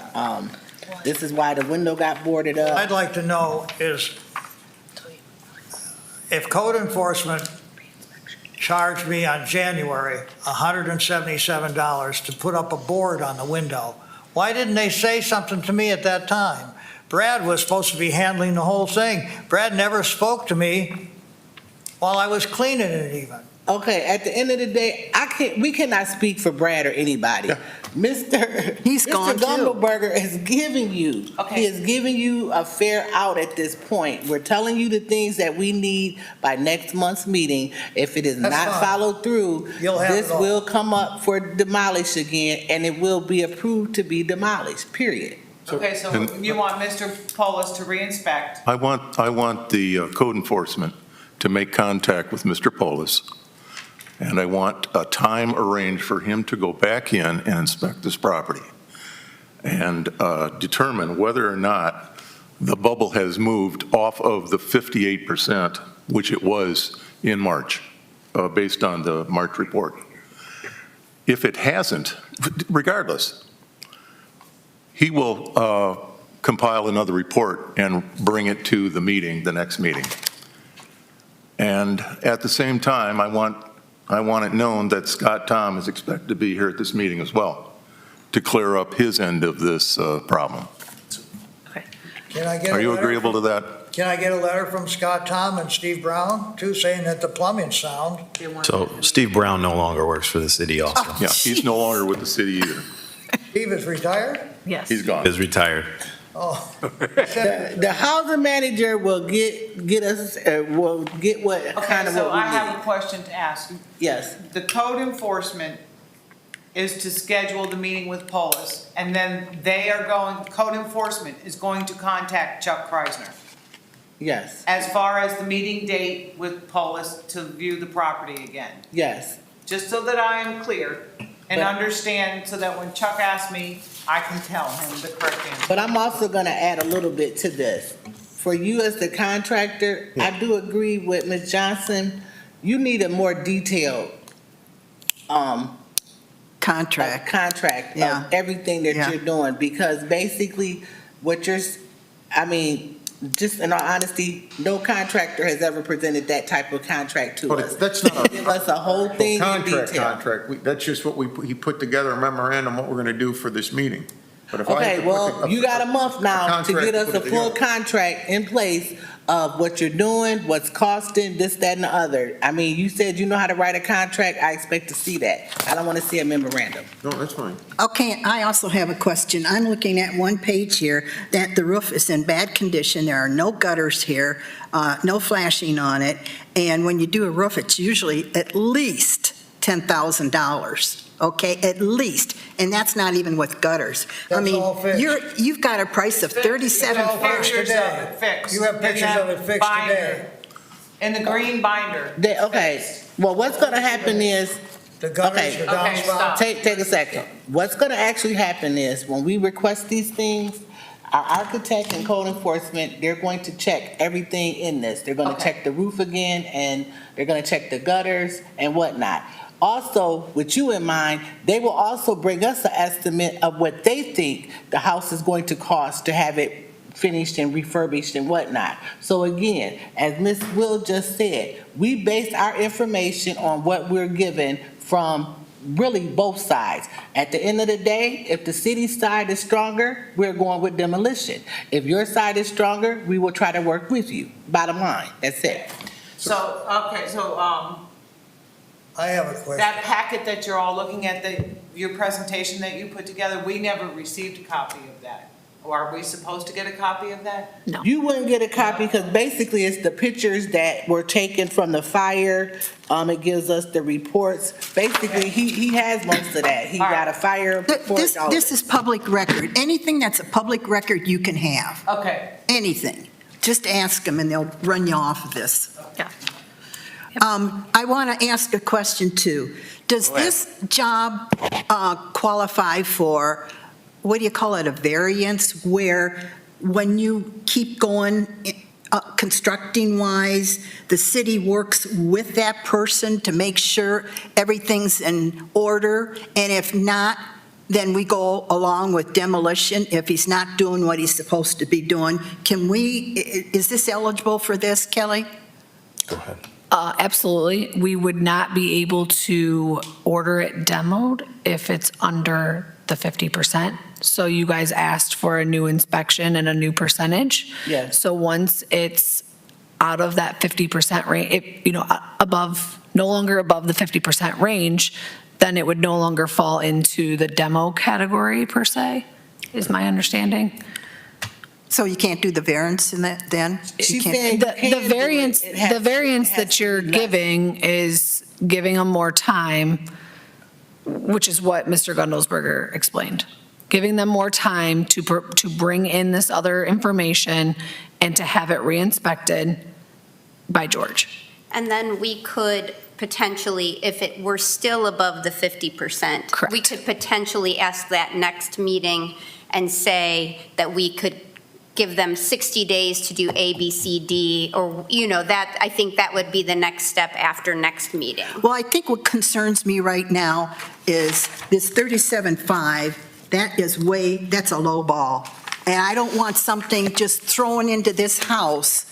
Speaker 5: this is why the window got boarded
Speaker 4: What
Speaker 5: up.
Speaker 4: I'd like to know is if code enforcement charged me on January $177 to put up a board on the window, why didn't they say something to me at that time? Brad was supposed to be handling the whole thing. Brad never spoke to me while I was cleaning it even.
Speaker 5: Okay, at the end of the day, we cannot speak for Brad or anybody. Mr.
Speaker 7: He's gone, too.
Speaker 5: Gumbelberger is giving you,
Speaker 10: Okay.
Speaker 5: he is giving you a fair out at this point. We're telling you the things that we need by next month's meeting. If it is
Speaker 4: That's
Speaker 5: not
Speaker 4: fine.
Speaker 5: followed through,
Speaker 4: You'll have
Speaker 5: this
Speaker 4: it all.
Speaker 5: will come up for demolish again, and it will be approved to be demolished, period.
Speaker 10: Okay, so you want Mr. Polis to re-inspect.
Speaker 3: I want the code enforcement to make contact with Mr. Polis, and I want a time arranged for him to go back in and inspect this property and determine whether or not the bubble has moved off of the 58%, which it was in March, based on the March report. If it hasn't, regardless, he will compile another report and bring it to the meeting, the next meeting. And at the same time, I want it known that Scott Tom is expected to be here at this meeting as well to clear up his end of this problem.
Speaker 4: Can I get a
Speaker 3: Are you
Speaker 4: letter
Speaker 3: agreeable to
Speaker 4: from-
Speaker 3: that?
Speaker 4: Can I get a letter from Scott Tom and Steve Brown, too, saying that the plumbing's sound?
Speaker 6: So Steve Brown no longer works for the city also.
Speaker 3: Yeah, he's no longer with the city either.
Speaker 4: Steve is retired?
Speaker 2: Yes.
Speaker 3: He's gone.
Speaker 6: Is retired.
Speaker 4: Oh.
Speaker 5: The housing manager will get us, will get what,
Speaker 10: Okay,
Speaker 5: kind of
Speaker 10: so
Speaker 5: what we
Speaker 10: I have a
Speaker 5: need.
Speaker 10: question to ask.
Speaker 5: Yes,
Speaker 10: The code enforcement is to schedule the meeting with Polis, and then code enforcement is going to contact Chuck Kreisner
Speaker 5: yes,
Speaker 10: as far as the meeting date with Polis to view the property again.
Speaker 5: yes.
Speaker 10: Just so that I am clear and
Speaker 5: But-
Speaker 10: understand, so that when Chuck asks me, I can tell him the correct answer.
Speaker 5: But I'm also gonna add a little bit to this. For you as the contractor, I do agree with Ms. Johnson, you need a more detailed,
Speaker 7: Contract.
Speaker 5: contract
Speaker 7: Yeah.
Speaker 5: of everything that
Speaker 7: Yeah.
Speaker 5: you're doing, because basically, what you're, I mean, just in all honesty, no contractor has ever presented that type of contract to
Speaker 8: But
Speaker 5: us.
Speaker 8: that's not
Speaker 5: Give us a whole thing in
Speaker 8: Contract,
Speaker 5: detail.
Speaker 8: that's just what he put together a memorandum, what we're gonna do for this meeting. But if I have
Speaker 5: Okay,
Speaker 8: to put
Speaker 5: well, you got a month now to
Speaker 8: contract
Speaker 5: get
Speaker 8: to
Speaker 5: us
Speaker 8: put
Speaker 5: a
Speaker 8: it
Speaker 5: full
Speaker 8: together.
Speaker 5: contract in place of what you're doing, what's costing, this, that, and the other. I mean, you said you know how to write a contract, I expect to see that. I don't want to see a memorandum.
Speaker 8: No, that's fine.
Speaker 7: Okay, I also have a question. I'm looking at one page here that the roof is in bad condition. There are no gutters here, no flashing on it. And when you do a roof, it's usually at least $10,000, okay? At least. And that's not even with gutters. I
Speaker 4: That's
Speaker 7: mean,
Speaker 4: all fixed.
Speaker 7: you've got a price of
Speaker 10: It's all
Speaker 7: $37,000.
Speaker 4: fixed
Speaker 10: Pictures of
Speaker 4: today.
Speaker 10: it fixed.
Speaker 4: You have
Speaker 10: in
Speaker 4: pictures
Speaker 10: that
Speaker 4: of it fixed
Speaker 10: binder,
Speaker 4: today.
Speaker 10: In the green binder.
Speaker 5: Okay, well, what's gonna happen is,
Speaker 4: The gutters,
Speaker 5: Okay.
Speaker 4: the
Speaker 10: Okay,
Speaker 4: downspout.
Speaker 10: stop.
Speaker 5: take a second. What's gonna actually happen is, when we request these things, our architect and code enforcement, they're going to check everything in this. They're gonna
Speaker 10: Okay.
Speaker 5: check the roof again, and they're gonna check the gutters and whatnot. Also, with you in mind, they will also bring us an estimate of what they think the house is going to cost to have it finished and refurbished and whatnot. So again, as Ms. Will just said, we base our information on what we're given from really both sides. At the end of the day, if the city side is stronger, we're going with demolition. If your side is stronger, we will try to work with you. Bottom line, that's it.
Speaker 10: So, okay, so,
Speaker 4: I have a question.
Speaker 10: that packet that you're all looking at, your presentation that you put together, we never received a copy of that. Or are we supposed to get a copy of that?
Speaker 2: No.
Speaker 5: You wouldn't get a copy because basically it's the pictures that were taken from the fire. It gives us the reports. Basically, he has most of that. He got a fire report.
Speaker 7: This is public record. Anything that's a public record you can have,
Speaker 10: Okay.
Speaker 7: anything. Just ask them and they'll run you off of this.
Speaker 2: Yeah.
Speaker 7: I want to ask a question too. Does this job qualify for, what do you call it, a variance, where when you keep going constructing wise, the city works with that person to make sure everything's in order? And if not, then we go along with demolition if he's not doing what he's supposed to be doing. Is this eligible for this, Kelly?
Speaker 6: Go ahead.
Speaker 2: Absolutely. We would not be able to order it demoed if it's under the 50%. So you guys asked for a new inspection and a new percentage.
Speaker 5: Yes.
Speaker 2: So once it's out of that 50% range, no longer above the 50% range, then it would no longer fall into the demo category per se, is my understanding.
Speaker 7: So you can't do the variance in that then?
Speaker 5: She
Speaker 7: You can't-
Speaker 5: said you
Speaker 2: The
Speaker 5: can do it.
Speaker 2: variance,
Speaker 5: It has
Speaker 2: the variance
Speaker 5: it has
Speaker 2: that
Speaker 5: to
Speaker 2: you're
Speaker 5: be less.
Speaker 2: giving is giving them more time, which is what Mr. Gundelsberger explained. Giving them more time to bring in this other information and to have it re-inspected by George.
Speaker 9: And then we could potentially, if it were still above the 50%.
Speaker 2: Correct.
Speaker 9: We could potentially ask that next meeting and say that we could give them 60 days to do A, B, C, D, or, that, I think that would be the next step after next meeting.
Speaker 7: Well, I think what concerns me right now is this 37.5, that's a low ball. And I don't want something just thrown into this house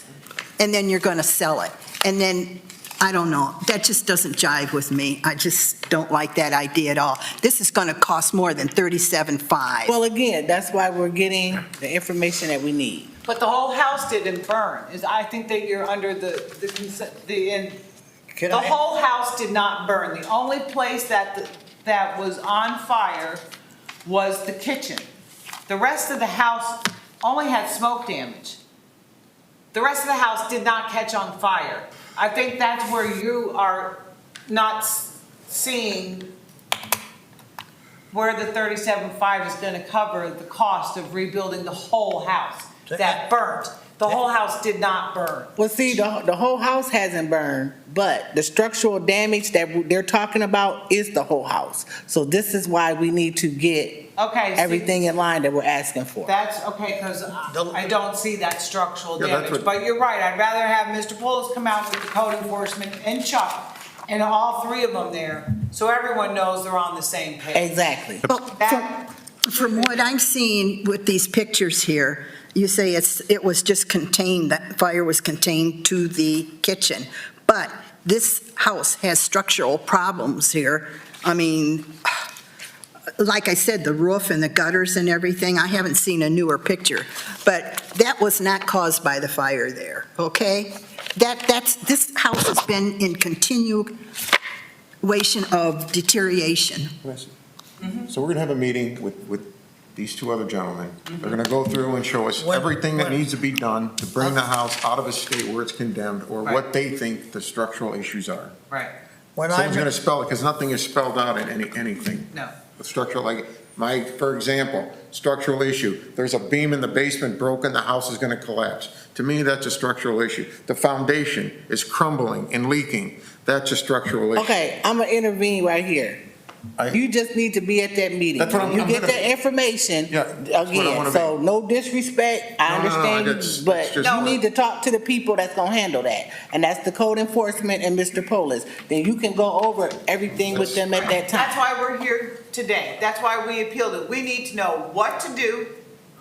Speaker 7: and then you're going to sell it. And then, I don't know, that just doesn't jive with me. I just don't like that idea at all. This is going to cost more than 37.5.
Speaker 5: Well, again, that's why we're getting the information that we need.
Speaker 10: But the whole house didn't burn. I think that you're under the
Speaker 4: Can
Speaker 10: the
Speaker 4: I-
Speaker 10: whole house did not burn. The only place that was on fire was the kitchen. The rest of the house only had smoke damage. The rest of the house did not catch on fire. I think that's where you are not seeing where the 37.5 is going to cover the cost of rebuilding the whole house that burnt. The whole house did not burn.
Speaker 5: Well, see, the whole house hasn't burned, but the structural damage that they're talking about is the whole house. So this is why we need to get
Speaker 10: Okay. see,
Speaker 5: everything in line that we're asking for.
Speaker 10: That's okay, because I don't see that structural
Speaker 8: Yeah, that's
Speaker 10: damage.
Speaker 8: what-
Speaker 10: But you're right, I'd rather have Mr. Pullis come out with the code enforcement and Chuck, and all three of them there, so everyone knows they're on the same page.
Speaker 5: Exactly.
Speaker 7: Well,
Speaker 10: That-
Speaker 7: from what I'm seeing with these pictures here, you say it was just contained, that fire was contained to the kitchen. But this house has structural problems here. I mean, like I said, the roof and the gutters and everything, I haven't seen a newer picture. But that was not caused by the fire there, okay? This house has been in continuation of deterioration.
Speaker 8: So we're gonna have a meeting with these two other gentlemen. They're gonna go through and show us
Speaker 4: When-
Speaker 8: everything that
Speaker 4: when-
Speaker 8: needs to be done to bring the house out of a state where it's condemned, or what they think the structural issues are.
Speaker 10: Right,
Speaker 4: When
Speaker 8: Someone's
Speaker 4: I,
Speaker 8: gonna spell it, because nothing is spelled out in anything.
Speaker 10: no.
Speaker 8: The structural, for example, structural issue, there's a beam in the basement broken, the house is gonna collapse. To me, that's a structural issue. The foundation is crumbling and leaking, that's a structural issue.
Speaker 5: Okay, I'm gonna intervene right here. You just need to be at that meeting.
Speaker 8: That's what I'm-
Speaker 5: You
Speaker 8: I'm
Speaker 5: get
Speaker 8: gonna-
Speaker 5: that information,
Speaker 8: Yeah, that's what I
Speaker 5: again,
Speaker 8: wanna
Speaker 5: so no disrespect, I
Speaker 8: No, no, no,
Speaker 5: understand,
Speaker 8: that's
Speaker 5: but
Speaker 8: just-
Speaker 5: you need to talk to the people that's gonna handle that. And that's the code enforcement and Mr. Polis. Then you can go over everything with them at that
Speaker 10: That's
Speaker 5: time.
Speaker 10: why we're here today. That's why we appealed it. We need to know what to do,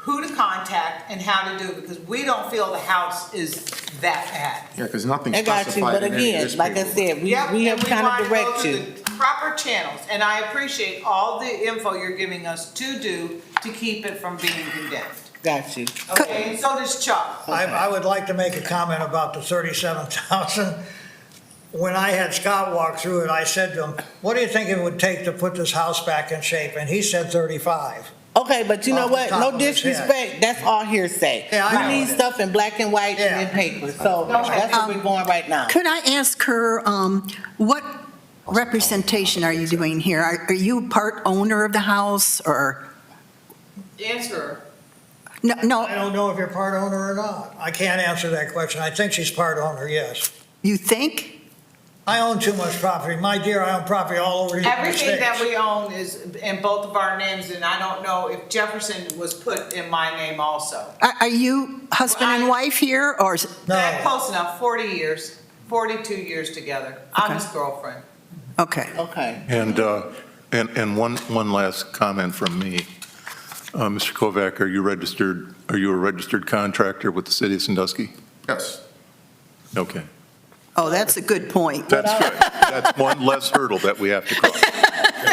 Speaker 10: who to contact and how to do it, because we don't feel the house is that bad.
Speaker 8: Yeah, because nothing's
Speaker 5: I got you,
Speaker 8: specified
Speaker 5: but
Speaker 8: in any of
Speaker 5: again,
Speaker 8: this
Speaker 5: like I
Speaker 8: paperwork.
Speaker 5: said, we
Speaker 10: Yep,
Speaker 5: have
Speaker 10: and
Speaker 5: kind
Speaker 10: wanna
Speaker 5: of
Speaker 10: go
Speaker 5: direct
Speaker 10: through
Speaker 5: you.
Speaker 10: the proper channels, and I appreciate all the info you're giving us to do to keep it from being condemned.
Speaker 5: Got you.
Speaker 10: Okay, and so does Chuck.
Speaker 4: I would like to make a comment about the 37,000. When I had Scott walk through it, I said to him, what do you think it would take to put this house back in shape? And he said 35.
Speaker 5: Okay, but you know
Speaker 4: Off the
Speaker 5: what?
Speaker 4: top
Speaker 5: No
Speaker 4: of his head.
Speaker 5: disrespect, that's all hearsay.
Speaker 4: Yeah, I
Speaker 5: We
Speaker 4: know.
Speaker 5: need stuff in black and white and in
Speaker 4: Yeah.
Speaker 5: paper, so that's where we're going right now.
Speaker 7: Could I ask her, what representation are you doing here? Are you part owner of the house, or,
Speaker 10: Answer.
Speaker 7: no,
Speaker 4: I don't know if you're part owner or not. I can't answer that question. I think she's part owner, yes.
Speaker 7: you think?
Speaker 4: I own too much property. My dear, I own property all over the United States.
Speaker 10: Everything that we own is in both of our names, and I don't know if Jefferson was put in my name also.
Speaker 7: Are you husband and wife here, or?
Speaker 10: That
Speaker 4: No,
Speaker 10: close enough, 40 years, 42 years together. I'm
Speaker 7: Okay.
Speaker 10: his girlfriend.
Speaker 7: Okay.
Speaker 5: Okay.
Speaker 3: And one last comment from me. Mr. Kovac, are you a registered contractor with the city of Sandusky?
Speaker 8: Yes.
Speaker 3: Okay.
Speaker 7: Oh, that's a good point.
Speaker 3: That's right. That's one less hurdle that we have to cross.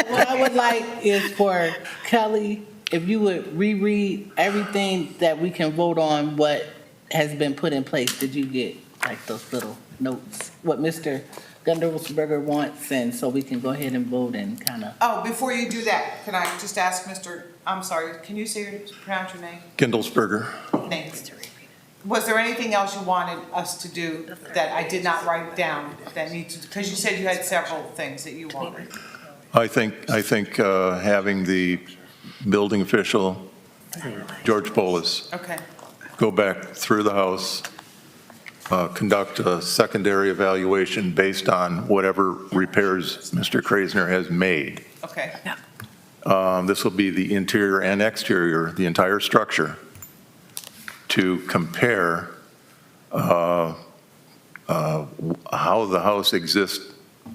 Speaker 5: What I would like is for Kelly, if you would reread everything that we can vote on, what has been put in place. Did you get like those little notes? What Mr. Gundersberger wants, and so we can go ahead and vote and kind of.
Speaker 10: Oh, before you do that, can I just ask I'm sorry, can you pronounce your name?
Speaker 3: Kindlesberger.
Speaker 10: Thanks. Was there anything else you wanted us to do that I did not write down that needs, because you said you had several things that you wanted?
Speaker 3: I think having the building official, George Polis,
Speaker 10: Okay,
Speaker 3: go back through the house, conduct a secondary evaluation based on whatever repairs Mr. Kraisner has made.
Speaker 10: okay,
Speaker 3: This will be the interior and exterior, the entire structure, to compare how the house exists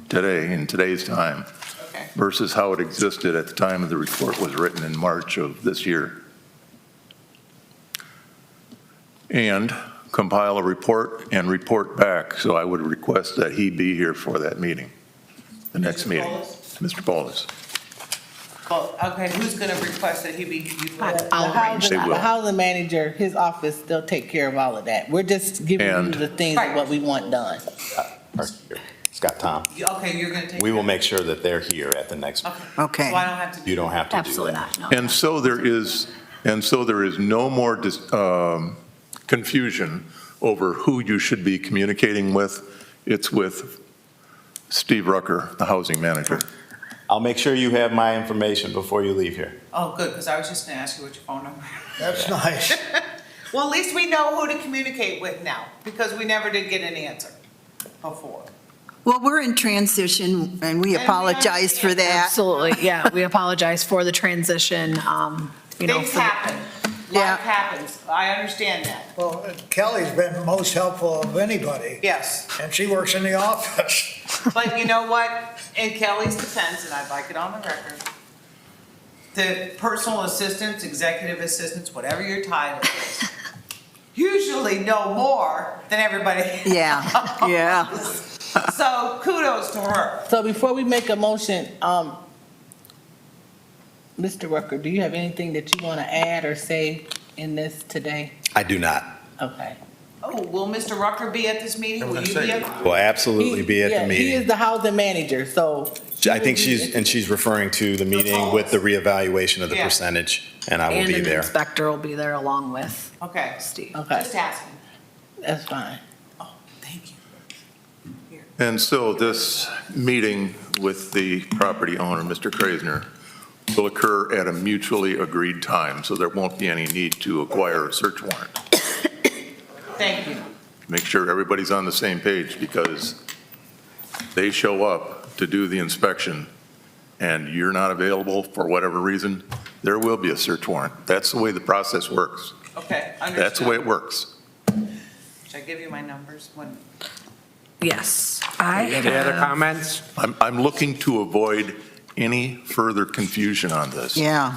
Speaker 3: today, in today's time,
Speaker 10: okay.
Speaker 3: versus how it existed at the time the report was written in March of this year. And compile a report and report back. So I would request that he be here for that meeting, the next
Speaker 10: Mr.
Speaker 3: meeting.
Speaker 10: Polis?
Speaker 3: Mr. Polis.
Speaker 10: Well, okay, who's gonna request that he be?
Speaker 2: I'll arrange
Speaker 3: They
Speaker 5: The
Speaker 3: will.
Speaker 5: housing manager, his office, they'll take care of all of that. We're just giving you
Speaker 3: And-
Speaker 5: the things of what we want done.
Speaker 6: Scott, Tom,
Speaker 10: Okay, you're gonna take.
Speaker 6: we will make sure that they're here at the next,
Speaker 10: Okay.
Speaker 7: Okay.
Speaker 10: So I don't have to. do
Speaker 6: you don't have to do that.
Speaker 2: Absolutely not, no.
Speaker 3: And so there is no more confusion over who you should be communicating with. It's with Steve Rucker, the housing manager.
Speaker 6: I'll make sure you have my information before you leave here.
Speaker 10: Oh, good, because I was just gonna ask you what your phone number.
Speaker 4: that's nice.
Speaker 10: Well, at least we know who to communicate with now, because we never did get an answer before.
Speaker 7: Well, we're in transition, and we
Speaker 10: we
Speaker 7: apologize for
Speaker 10: understand.
Speaker 7: that.
Speaker 2: Absolutely, yeah, we apologize for the transition,
Speaker 10: Things happen,
Speaker 7: Yeah.
Speaker 10: life happens, I understand that,
Speaker 4: Well, Kelly's been most helpful of anybody,
Speaker 10: yes.
Speaker 4: and she works in the office.
Speaker 10: But you know what, in Kelly's defense, and I'd like it on the record, the personal assistants, executive assistants, whatever your title is, usually know more than everybody else.
Speaker 7: Yeah, yeah.
Speaker 10: So kudos to her.
Speaker 5: So before we make a motion, Mr. Rucker, do you have anything that you want to add or say in this today?
Speaker 6: I do not.
Speaker 5: Okay.
Speaker 10: Oh, will Mr. Rucker be at this meeting? Will you be at?
Speaker 6: Will absolutely be at
Speaker 5: Yeah,
Speaker 6: the
Speaker 5: He is
Speaker 6: meeting.
Speaker 5: the housing manager, so.
Speaker 6: I think she's referring to the meeting with the reevaluation of the
Speaker 10: Yeah.
Speaker 6: percentage, and I will
Speaker 2: And
Speaker 6: be
Speaker 2: an
Speaker 6: there.
Speaker 2: inspector will be there along with
Speaker 10: Okay,
Speaker 2: Steve.
Speaker 5: Okay,
Speaker 10: just asking.
Speaker 5: that's fine.
Speaker 10: Oh, thank you.
Speaker 3: And so this meeting with the property owner, Mr. Kraisner, will occur at a mutually agreed time, so there won't be any need to acquire a search warrant.
Speaker 10: Thank you.
Speaker 3: Make sure everybody's on the same page, because they show up to do the inspection and you're not available for whatever reason, there will be a search warrant. That's the way the process works.
Speaker 10: Okay, understood.
Speaker 3: That's the way it works.
Speaker 10: Should I give you my numbers when?
Speaker 2: Yes, I
Speaker 1: Any other
Speaker 2: have,
Speaker 1: comments?
Speaker 3: I'm looking to avoid any further confusion on this.
Speaker 7: Yeah.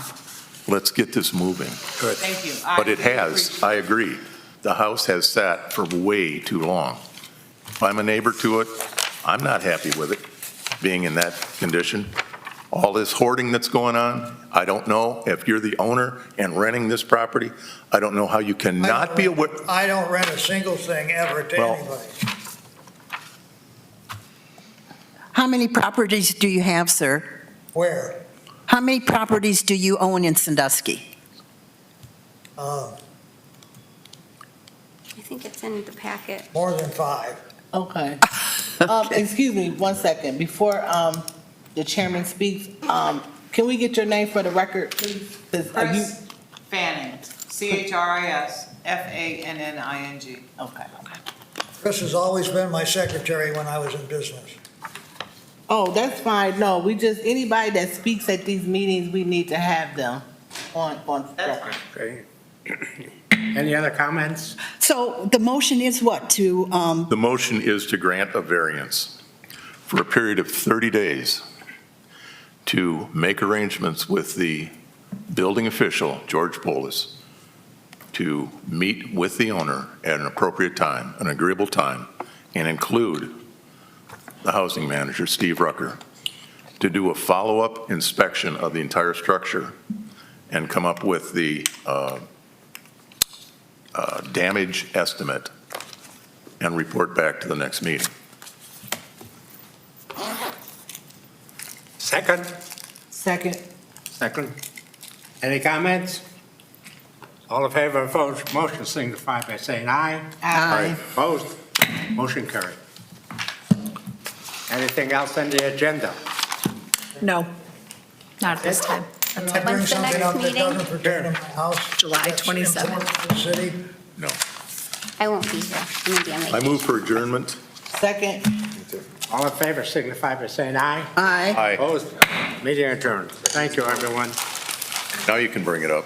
Speaker 3: let's get this moving.
Speaker 10: Thank you.
Speaker 3: But it
Speaker 10: really
Speaker 3: has,
Speaker 10: appreciate
Speaker 3: I agree. The house has sat for way too long. If I'm a neighbor to it, I'm not happy with it being in that condition. All this hoarding that's going on, I don't know if you're the owner and renting this property, I don't know how you cannot be aware.
Speaker 4: I don't rent a single thing ever to
Speaker 3: Well-
Speaker 4: anybody.
Speaker 7: How many properties do you have, sir?
Speaker 4: Where?
Speaker 7: How many properties do you own in Sandusky?
Speaker 4: Uh,
Speaker 9: I think it's in the packet.
Speaker 4: More than 5.
Speaker 5: Okay. Excuse me, one second. Before the chairman speaks, can we get your name for the record, please? 'Cause are you-
Speaker 10: Chris Fanning, CHRISFANNING.
Speaker 5: Okay.
Speaker 4: Chris has always been my secretary when I was in business.
Speaker 5: Oh, that's fine. No, anybody that speaks at these meetings, we need to have them on record.
Speaker 1: Okay. Any other comments?
Speaker 7: So the motion is what, to,
Speaker 3: The motion is to grant a variance for a period of 30 days to make arrangements with the building official, George Polis, to meet with the owner at an appropriate time, an agreeable time, and include the housing manager, Steve Rucker, to do a follow-up inspection of the entire structure and come up with the damage estimate and report back to the next meeting.
Speaker 1: Second?
Speaker 5: Second.
Speaker 1: Second. Any comments? All in favor of the motion signify by saying aye.
Speaker 5: Aye.
Speaker 1: Opposed? Motion carried. Anything else on the agenda?
Speaker 2: No, not at this time.
Speaker 4: Can I bring
Speaker 9: When's the
Speaker 4: something
Speaker 9: next
Speaker 4: up that
Speaker 9: meeting?
Speaker 4: doesn't pertain to my house?
Speaker 2: July
Speaker 4: That's
Speaker 2: 27th.
Speaker 4: important to the city?
Speaker 3: No.
Speaker 9: I won't be here. I'm gonna be on
Speaker 3: I
Speaker 9: vacation.
Speaker 3: move for adjournment.
Speaker 5: Second.
Speaker 1: All in favor signify by saying aye.
Speaker 7: aye?
Speaker 3: Aye.
Speaker 1: Opposed? Meeting adjourned. Thank you, everyone.
Speaker 3: Now you can bring it up.